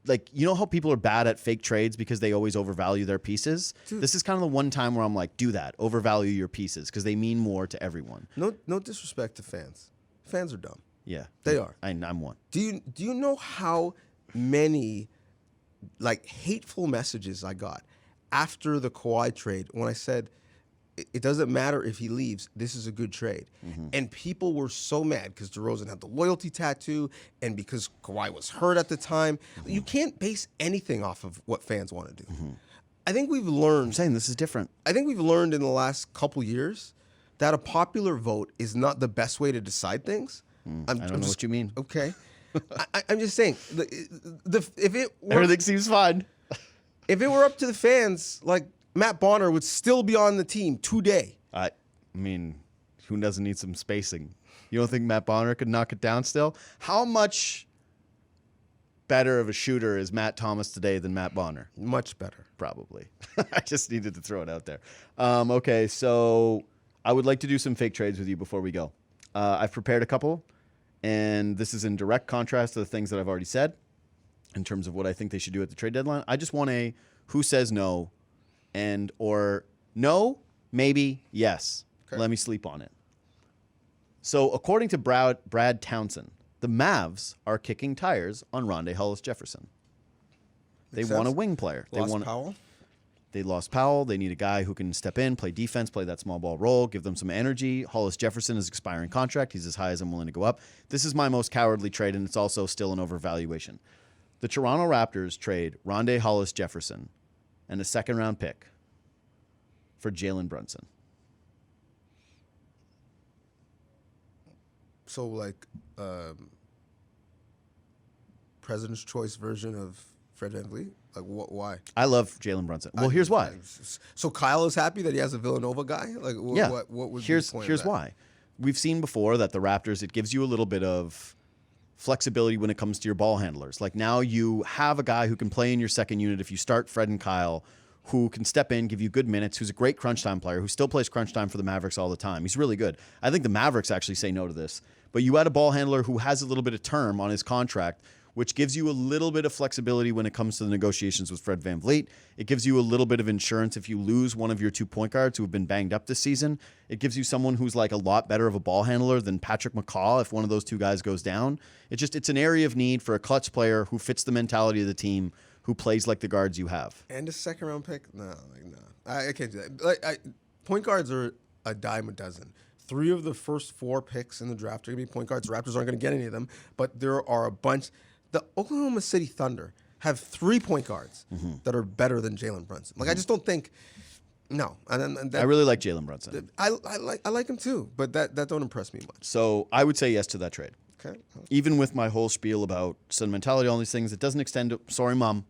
Like, you know how people are bad at fake trades because they always overvalue their pieces? Dude. This is kind of the one time where I'm like, do that. Overvalue your pieces because they mean more to everyone. No disrespect to fans. Fans are dumb. Yeah. They are. I'm one. Do you know how many like hateful messages I got after the Kawhi trade when I said it doesn't matter if he leaves, this is a good trade. Mm-hmm. And people were so mad because DeRozan had the loyalty tattoo and because Kawhi was hurt at the time. Mm-hmm. You can't base anything off of what fans want to do. Mm-hmm. I think we've learned... I'm saying this is different. I think we've learned in the last couple years that a popular vote is not the best way to decide things. I don't know what you mean. Okay. I'm just saying, if it were, everything seems fine. If it were up to the fans, like Matt Bonner would still be on the team today. I mean, who doesn't need some spacing? You don't think Matt Bonner could knock it down still? How much better of a shooter is Matt Thomas today than Matt Bonner? Much better. Probably. I just needed to throw it out there. Okay, so I would like to do some fake trades with you before we go. I've prepared a couple, and this is in direct contrast to the things that I've already said in terms of what I think they should do at the trade deadline. I just want a who says no and or no, maybe, yes. Okay. Let me sleep on it. So according to Brad Townsend, the Mavs are kicking tires on Rondae Hollis-Jefferson. They want a wing player. Powell? They lost Powell. They need a guy who can step in, play defense, play that small ball role, give them some energy. Hollis-Jefferson is expiring contract. He's as high as I'm willing to go up. This is my most cowardly trade, and it's also still an overvaluation. The Toronto Raptors trade Rondae Hollis-Jefferson and a second-round pick for Jalen Brunson. So, like, President's Choice version of Fred VanVleet? Like, why? I love Jalen Brunson. Well, here's why. So Kyle is happy that he has a Villanova guy? Like, yeah. What was here's the point Here's of that? why. We've seen before that the Raptors, it gives you a little bit of flexibility when it comes to your ball handlers. Like, now you have a guy who can play in your second unit if you start Fred and Kyle, who can step in, give you good minutes, who's a great crunch time player, who still plays crunch time for the Mavericks all the time. He's really good. I think the Mavericks actually say no to this. But you add a ball handler who has a little bit of term on his contract, which gives you a little bit of flexibility when it comes to the negotiations with Fred VanVleet. It gives you a little bit of insurance if you lose one of your 2 point guards who have been banged up this season. It gives you someone who's like a lot better of a ball handler than Patrick McCaw if one of those two guys goes down. It's an area of need for a clutch player who fits the mentality of the team, who plays like the guards you have. And a second-round pick? No. I can't do that. Point guards are a dime a dozen. 3 of the first 4 picks in the draft are going to be point guards. The Raptors aren't going to get any of them, but there are a bunch. The Oklahoma City Thunder have 3 point guards that are better than Jalen Brunson. Like, I just don't think. No, and I really like Jalen Brunson. I like him too, but that don't impress me much. So I would say yes to that trade. Okay. Even with my whole spiel about sentimentality, all these things, it doesn't extend to. Sorry, Mom.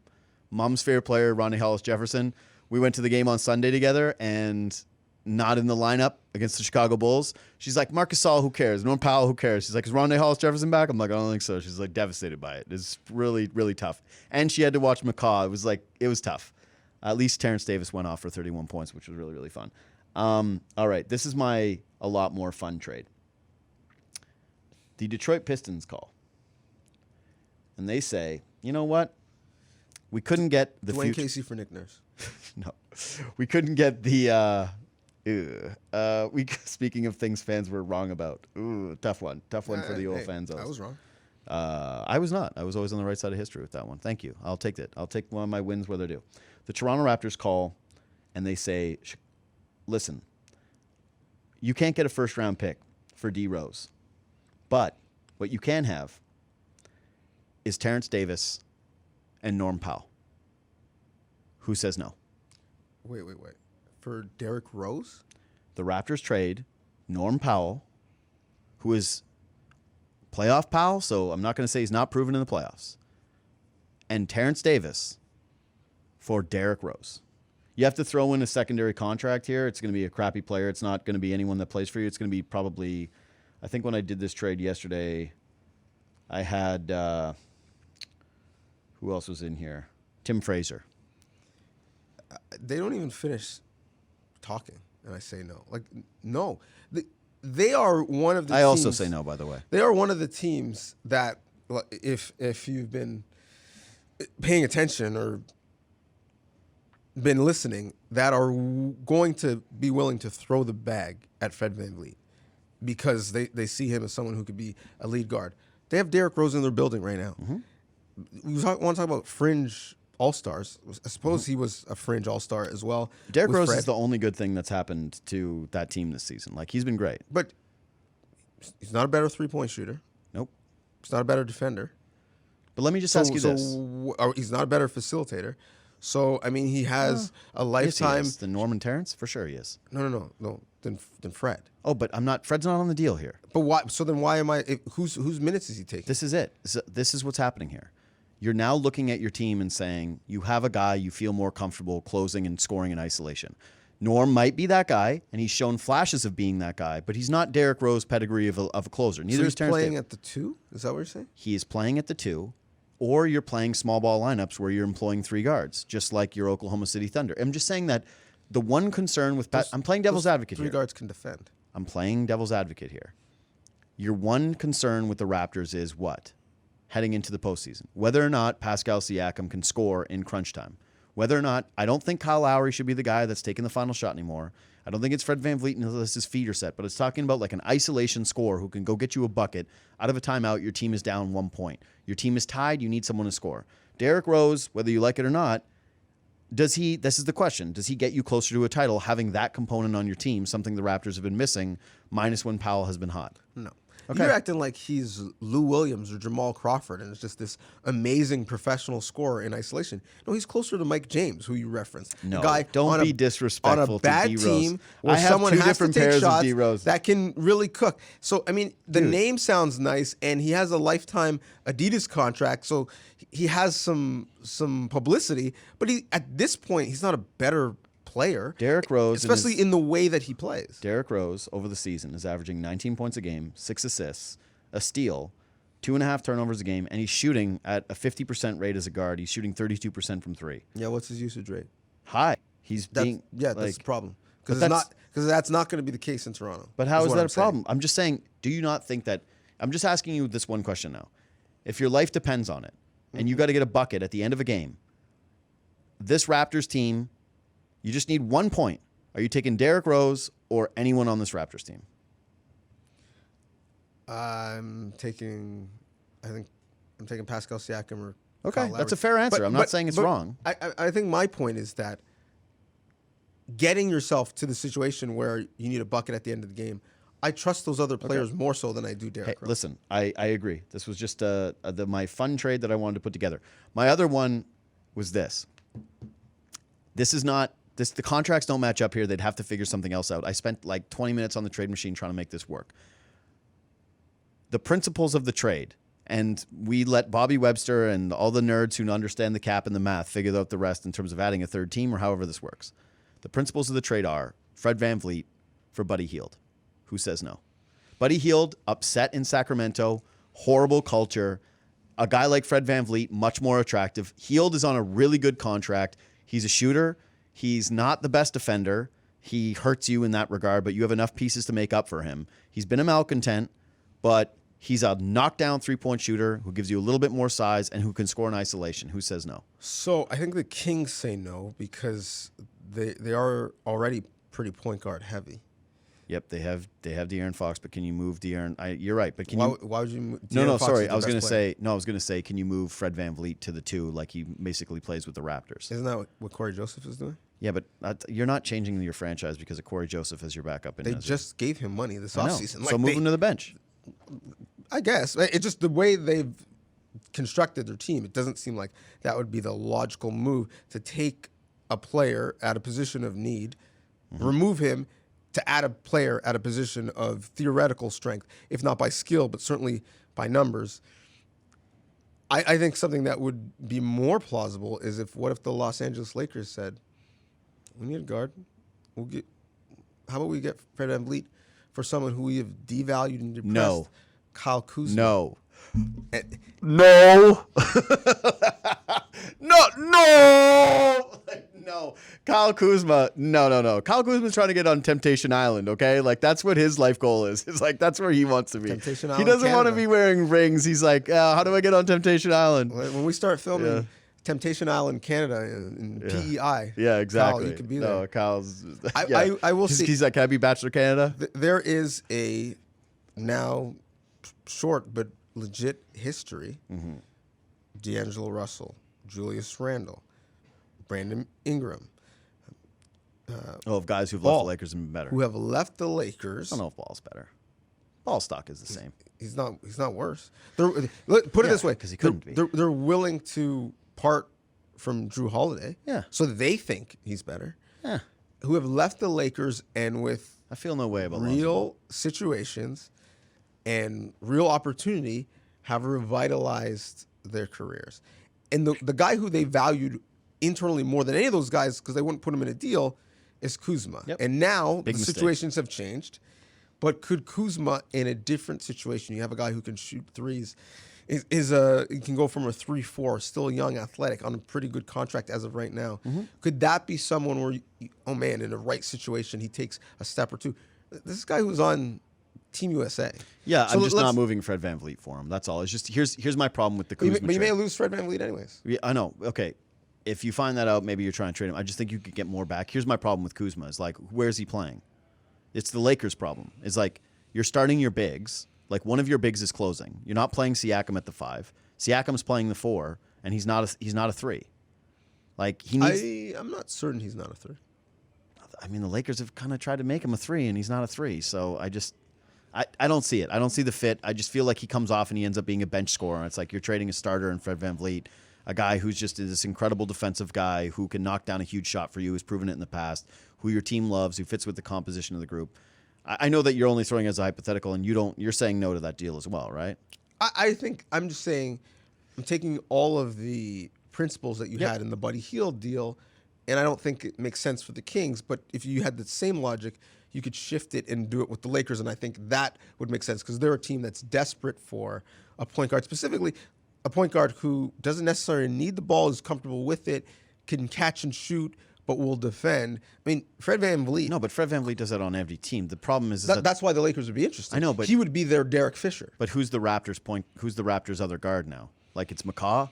Mom's favorite player, Rondae Hollis-Jefferson. We went to the game on Sunday together, and not in the lineup against the Chicago Bulls. She's like, Marc Gasol, who cares? Norm Powell, who cares? She's like, is Rondae Hollis-Jefferson back? I'm like, I don't think so. She's like devastated by it. It's really, really tough. And she had to watch McCaw. It was tough. At least Terrence Davis went off for 31 points, which was really, really fun. All right, this is my a lot more fun trade. The Detroit Pistons call. And they say, you know what? We couldn't get the Dwayne Casey for Nick Nurse. No. We couldn't get the... speaking of things fans were wrong about. Ooh, tough one for the old fans. I was wrong. I was not. I was always on the right side of history with that one. Thank you. I'll take that. I'll take one of my wins where they're due. The Toronto Raptors call, and they say, listen, you can't get a first-round pick for D. Rose, but what you can have is Terrence Davis and Norm Powell. Who says no? Wait. For Derrick Rose? The Raptors trade Norm Powell, who is playoff Powell, so I'm not going to say he's not proven in the playoffs, and Terrence Davis for Derrick Rose. You have to throw in a secondary contract here. It's going to be a crappy player. It's not going to be anyone that plays for you. It's going to be probably, I think when I did this trade yesterday, I had who else was in here? Tim Fraser. They don't even finish talking, and I say no. Like, no. They are one of the I teams. also say no, by the way. They are one of the teams that, if you've been paying attention or been listening, that are going to be willing to throw the bag at Fred VanVleet because they see him as someone who could be a lead guard. They have Derrick Rose in their building right now. We want to talk about fringe all-stars. I suppose he was a fringe all-star as well. Derrick Rose Fred. is the only good thing that's happened to that team this season. Like, he's been great. But he's not a better three-point shooter. Nope. He's not a better defender. But let me just ask you this. He's not a better facilitator. So, I mean, he has a lifetime. Yes, he is. The Norman Terrence? For sure he is. No. Than Fred. Oh, but Fred's not on the deal here. But why? So then why am I? Whose minutes is he taking? This is it. This is what's happening here. You're now looking at your team and saying you have a guy you feel more comfortable closing and scoring in isolation. Norm might be that guy, and he's shown flashes of being that guy, but he's not Derrick Rose pedigree of a closer. Neither so is he's Terrence playing Davis. at the 2? Is that what you're saying? He is playing at the 2, or you're playing small ball lineups where you're employing 3 guards, just like your Oklahoma City Thunder. I'm just saying that the one concern with I'm playing devil's advocate here. 3 guards can defend. I'm playing devil's advocate here. Your one concern with the Raptors is what? Heading into the postseason. Whether or not Pascal Siakam can score in crunch time. Whether or not, I don't think Kyle Lowry should be the guy that's taking the final shot anymore. I don't think it's Fred VanVleet unless his feet are set, but it's talking about like an isolation scorer who can go get you a bucket out of a timeout. Your team is down 1 point. Your team is tied. You need someone to score. Derrick Rose, whether you like it or not, this is the question, does he get you closer to a title having that component on your team, something the Raptors have been missing, minus when Powell has been hot? No. Okay. You're acting like he's Lou Williams or Jamal Crawford and it's just this amazing professional scorer in isolation. No, he's closer to Mike James, who you referenced. No, a guy don't be disrespectful on a bad to D-Rose. team where I have someone 2 has different to take pairs of shots D-Rose. that can really cook. So, I mean, the Dude. name sounds nice, and he has a lifetime Adidas contract, so he has some publicity. But at this point, he's not a better player. Derrick Rose, especially in the way that he plays. Derrick Rose over the season is averaging 19 points a game, 6 assists, a steal, 2.5 turnovers a game, and he's shooting at a 50% rate as a guard. He's shooting 32% from 3. Yeah, what's his usage rate? High. That's That's the problem. Because that's that's not going to be the case in Toronto. But how is what that I'm a problem? I'm just saying, do you not think that? I'm just asking you this one question now. If your life depends on it, and you got to get a bucket at the end of a game, this Raptors team, you just need 1 point. Are you taking Derrick Rose or anyone on this Raptors team? I'm taking Pascal Siakam or Okay, Kyle Lowry. that's a fair answer. I'm not saying it's wrong. I think my point is that getting yourself to the situation where you need a bucket at the end of the game, I trust those other players more so than I do Derrick Rose. Listen, I agree. This was just my fun trade that I wanted to put together. My other one was this. This is not this. The contracts don't match up here. They'd have to figure something else out. I spent like 20 minutes on the trade machine trying to make this work. The principles of the trade, and we let Bobby Webster and all the nerds who understand the cap and the math figure out the rest in terms of adding a third team or however this works. The principles of the trade are Fred VanVleet for Buddy Hield. Who says no? Buddy Hield, upset in Sacramento, horrible culture. A guy like Fred VanVleet, much more attractive. Hield is on a really good contract. He's a shooter. He's not the best defender. He hurts you in that regard, but you have enough pieces to make up for him. He's been a malcontent, but he's a knockdown three-point shooter who gives you a little bit more size and who can score in isolation. Who says no? So I think the Kings say no because they are already pretty point guard heavy. Yep, they have De'Aaron Fox, but can you move De'Aaron? You're right, but can why, you? Why would you move? No, Fox sorry. is I was the going to best player. say I was going to say, can you move Fred VanVleet to the 2 like he basically plays with the Raptors? Isn't that what Corey Joseph is doing? Yeah, but you're not changing your franchise because of Corey Joseph as your backup. They just gave him money this I know. offseason. So move him to the bench. I guess. It's just the way they've constructed their team. It doesn't seem like that would be the logical move to take a player at a position of need, remove him to add a player at a position of theoretical strength, if not by skill, but certainly by numbers. I think something that would be more plausible is what if the Los Angeles Lakers said, we need a guard. How about we get Fred VanVleet for someone who we have devalued and depressed? No. Kyle Kuzma. No. No. No. No. Kyle Kuzma. No. Kyle Kuzma's trying to get on Temptation Island, okay? Like, that's what his life goal is. It's like, that's where he wants to be. Temptation He Island, doesn't want to Canada. be wearing rings. He's like, how do I get on Temptation Island? When we start filming Temptation Island, Canada, in PEI, Yeah, exactly. Kyle, you could be there. No, Kyle's. I will see. He's like, can I be Bachelor Canada? There is a now short but legit history. Mm-hmm. D'Angelo Russell, Julius Randle, Brandon Ingram, Of guys who've Ball, left the Lakers and been better. who have left the Lakers. I don't know if Ball's better. Ball stock is the same. He's not worse. Put it this way, 'cause he couldn't be. They're willing to part from Drew Holiday. Yeah. So they think he's better. Yeah. Who have left the Lakers and with I feel no way about real situations and real opportunity have revitalized their careers. And the guy who they valued internally more than any of those guys, because they wouldn't put him in a deal, is Kuzma. Yep. And now Big the mistake. situations have changed. But could Kuzma, in a different situation, you have a guy who can shoot threes, he can go from a 3-4, still young, athletic, on a pretty good contract as of right now. Mm-hmm. Could that be someone where, oh man, in the right situation, he takes a step or two? This guy who's on Team USA. Yeah, So I'm just let's- not moving Fred VanVleet for him. That's all. It's just here's my problem with the But you, Kuzma but you may trade. lose Fred VanVleet anyways. Yeah, I know. Okay. If you find that out, maybe you're trying to trade him. I just think you could get more back. Here's my problem with Kuzma. Is like, where's he playing? It's the Lakers' problem. It's like, you're starting your bigs. Like, one of your bigs is closing. You're not playing Siakam at the 5. Siakam's playing the 4, and he's not a 3. Like, he needs. I'm not certain he's not a 3. I mean, the Lakers have kind of tried to make him a 3, and he's not a 3. So I don't see it. I don't see the fit. I just feel like he comes off and he ends up being a bench scorer. It's like you're trading a starter in Fred VanVleet, a guy who's just this incredible defensive guy who can knock down a huge shot for you, who's proven it in the past, who your team loves, who fits with the composition of the group. I know that you're only throwing it as a hypothetical, and you're saying no to that deal as well, right? I think I'm just saying, I'm taking all of the principles that you had in the Buddy Hield deal, and I don't think it makes sense for the Kings. But if you had the same logic, you could shift it and do it with the Lakers, and I think that would make sense because they're a team that's desperate for a point guard, specifically a point guard who doesn't necessarily need the ball, is comfortable with it, can catch and shoot, but will defend. I mean, Fred VanVleet. No, but Fred VanVleet does that on every team. The problem is that That's why the Lakers would be interested. I know, but he would be their Derek Fisher. But who's the Raptors' other guard now? Like, it's McCaw?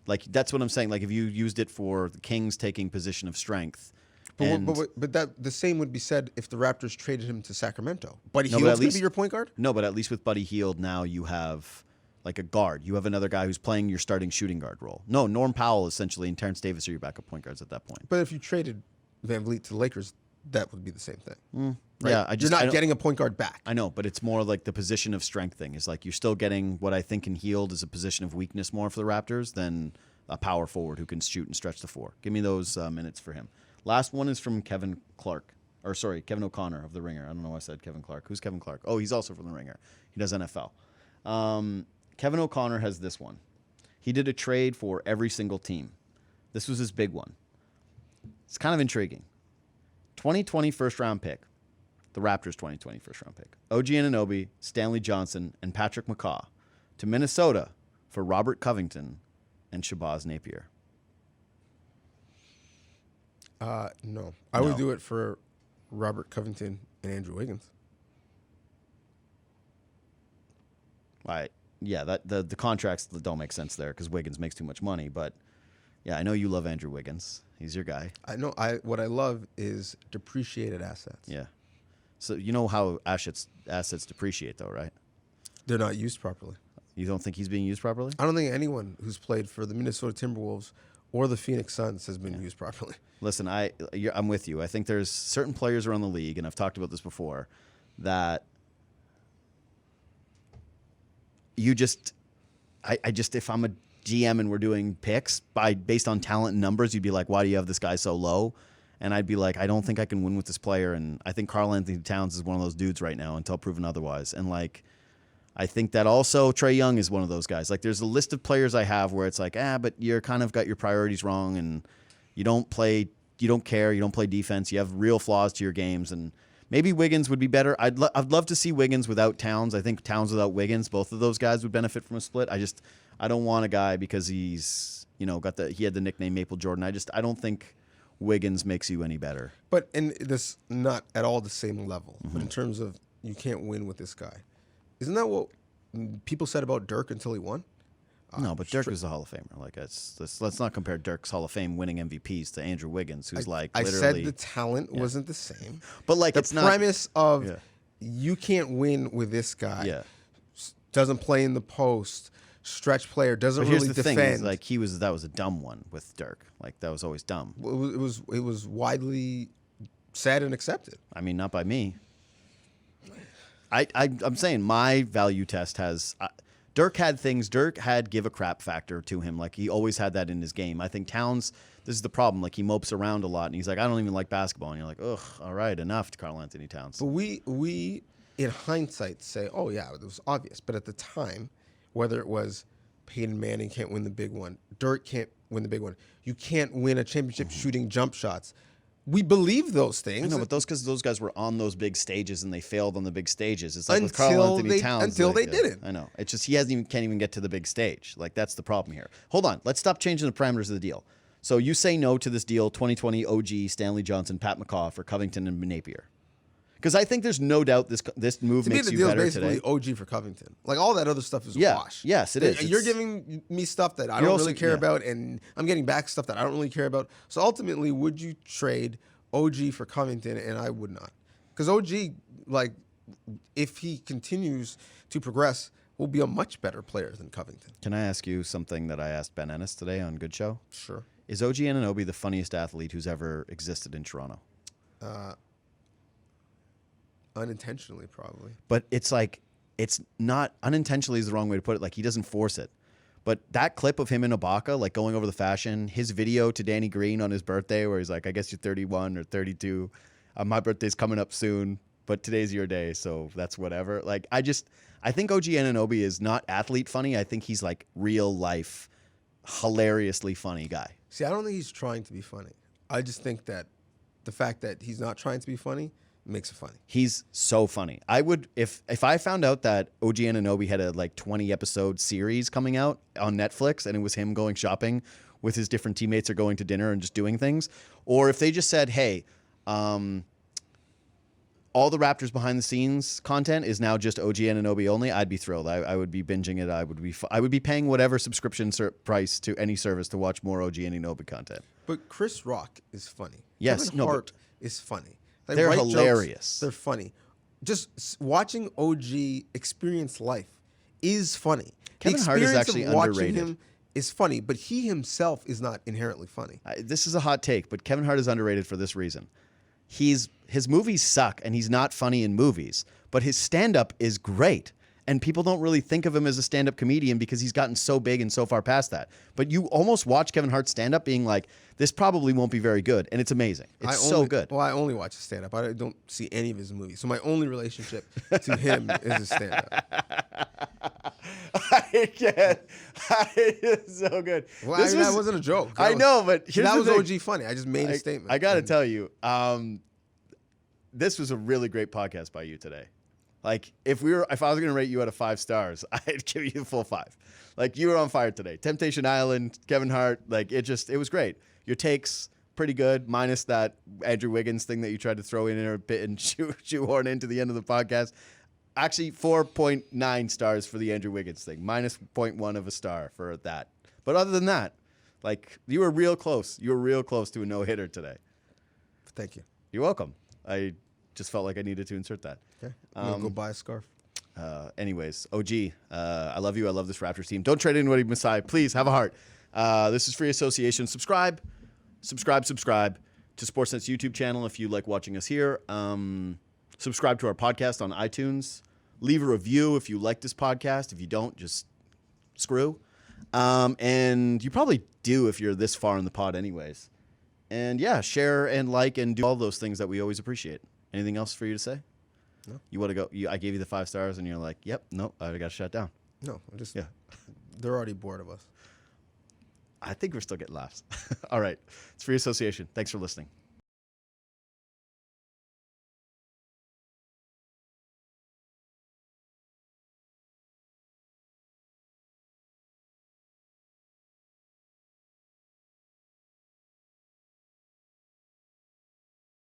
Like, that's what I'm saying. Like, if you used it for the Kings taking position of strength. But that the same would be said if the Raptors traded him to Sacramento. Buddy No, but Hield's at going to least- be your point guard? No, but at least with Buddy Hield now you have like a guard. You have another guy who's playing your starting shooting guard role. No, Norm Powell essentially and Terrence Davis are your backup point guards at that point. But if you traded VanVleet to the Lakers, that would be the same thing. Right? Yeah, You're not getting a point guard back. I know, but it's more like the position of strength thing. Is like you're still getting what I think in Hield is a position of weakness more for the Raptors than a power forward who can shoot and stretch the floor. Give me those minutes for him. Last one is from Kevin O'Connor of The Ringer. I don't know why I said Kevin Clark. Who's Kevin Clark? Oh, he's also from The Ringer. He does NFL. Kevin O'Connor has this one. He did a trade for every single team. This was his big one. It's kind of intriguing. 2020 first-round pick. The Raptors' 2020 first-round pick. OG Anunoby, Stanley Johnson, and Patrick McCaw to Minnesota for Robert Covington and Shabazz Napier. No. I would do it for Robert Covington and Andrew Wiggins. The contracts don't make sense there because Wiggins makes too much money. But yeah, I know you love Andrew Wiggins. He's your guy. I know. What I love is depreciated assets. Yeah. So you know how assets depreciate, though, right? They're not used properly. You don't think he's being used properly? I don't think anyone who's played for the Minnesota Timberwolves or the Phoenix Suns has been used properly. Listen, I'm with you. I think there's certain players around the league, and I've talked about this before, that you just, I just, if I'm a GM and we're doing picks based on talent and numbers, you'd be like, why do you have this guy so low? And I'd be like, I don't think I can win with this player. And I think Karl Anthony Towns is one of those dudes right now until proven otherwise. And like, I think that also Trae Young is one of those guys. Like, there's a list of players I have where it's like, but you're kind of got your priorities wrong, and you don't care, you don't play defense, you have real flaws to your games, and Maybe Wiggins would be better. I'd love to see Wiggins without Towns. I think Towns without Wiggins, both of those guys would benefit from a split. I don't want a guy because he's, he had the nickname Maple Jordan. I don't think Wiggins makes you any better. But in this, not at all the same level. But in terms of you can't win with this guy, isn't that what people said about Dirk until he won? No, but Dirk is a Hall of Famer. Like, let's not compare Dirk's Hall of Fame winning MVPs to Andrew Wiggins, who's I literally. said the talent wasn't the same, but like the it's not premise of you can't win with this guy. Yeah, doesn't play in the post, stretch player, doesn't but here's really the defend. thing: is like that was a dumb one with Dirk. Like that was always dumb. It was widely said and accepted. I mean, not by me. I'm saying my value test has. Dirk had things. Dirk had give a crap factor to him. Like he always had that in his game. I think Towns, this is the problem. Like he mopes around a lot, and he's like, I don't even like basketball. And you're like, ugh, all right, enough, Karl Anthony Towns. But we in hindsight say, oh yeah, it was obvious. But at the time, whether it was Peyton Manning can't win the big one, Dirk can't win the big one, you can't win a championship shooting jump shots. We believe those things. I know, but because those guys were on those big stages and they failed on the big stages. It's like with Karl Anthony Towns. Until they didn't. I know. It's just he can't even get to the big stage. Like that's the problem here. Hold on. Let's stop changing the parameters of the deal. So you say no to this deal, 2020 OG, Stanley Johnson, Pat McCaw for Covington and Napier. Because I think there's no doubt this move to makes me, the you deal better is basically today. OG for Covington. Like all that other stuff is wash. Yes, it is. You're giving me stuff that I don't really care about, and I'm getting back stuff that I don't really care about. So ultimately, would you trade OG for Covington? And I would not. Because OG, like, if he continues to progress, will be a much better player than Covington. Can I ask you something that I asked Ben Ennis today on Good Show? Sure. Is OG Anunoby the funniest athlete who's ever existed in Toronto? Unintentionally, probably. But it's like, it's not, unintentionally is the wrong way to put it. Like, he doesn't force it. But that clip of him in Ibaka, like going over the fashion, his video to Danny Green on his birthday where he's like, I guess you're 31 or 32. My birthday's coming up soon, but today's your day, so that's whatever. Like, I think OG Anunoby is not athlete funny. I think he's like real life, hilariously funny guy. See, I don't think he's trying to be funny. I just think that the fact that he's not trying to be funny makes it funny. He's so funny. I would, if I found out that OG Anunoby had a like 20 episode series coming out on Netflix and it was him going shopping with his different teammates or going to dinner and just doing things, or if they just said, hey, all the Raptors behind the scenes content is now just OG Anunoby only, I'd be thrilled. I would be binging it. I would be paying whatever subscription price to any service to watch more OG Anunoby content. But Chris Rock is funny. Yes, Kevin Hart is funny. Like, they're write hilarious. Jokes, they're funny. Just watching OG experience life is funny. Kevin Hart is actually underrated. Him is funny, but he himself is not inherently funny. This is a hot take, but Kevin Hart is underrated for this reason. His movies suck, and he's not funny in movies, but his stand-up is great. And people don't really think of him as a stand-up comedian because he's gotten so big and so far past that. But you almost watch Kevin Hart stand-up being like, this probably won't be very good. And it's amazing. It's so good. Well, I only watch his stand-up. I don't see any of his movies. So my only relationship to him is his stand-up. I can't. It's so good. Well, that wasn't a joke. I know, but that was OG funny. I just made a statement. I got to tell you, this was a really great podcast by you today. Like, if I was going to rate you out of 5 stars, I'd give you a full 5. Like, you were on fire today. Temptation Island, Kevin Hart, like, it was great. Your takes, pretty good, minus that Andrew Wiggins thing that you tried to throw in there a bit and shoehorn into the end of the podcast. Actually, 4.9 stars for the Andrew Wiggins thing, minus 0.1 of a star for that. But other than that, like, you were real close. You were real close to a no-hitter today. Thank you. You're welcome. I just felt like I needed to insert that. Okay. I'm going to go buy a scarf. Anyways, OG, I love you. I love this Raptors team. Don't trade anybody, Masai. Please have a heart. This is free association. Subscribe to Sportsnet's YouTube channel if you like watching us here. Subscribe to our podcast on iTunes. Leave a review if you like this podcast. If you don't, just screw. And you probably do if you're this far in the pod anyways. And yeah, share and like and do all those things that we always appreciate. Anything else for you to say? No. You want to go? I gave you the 5 stars, and you're like, "Yep, nope, I got to shut down." No, they're already bored of us. I think we're still getting laughs. All right, it's free association. Thanks for listening.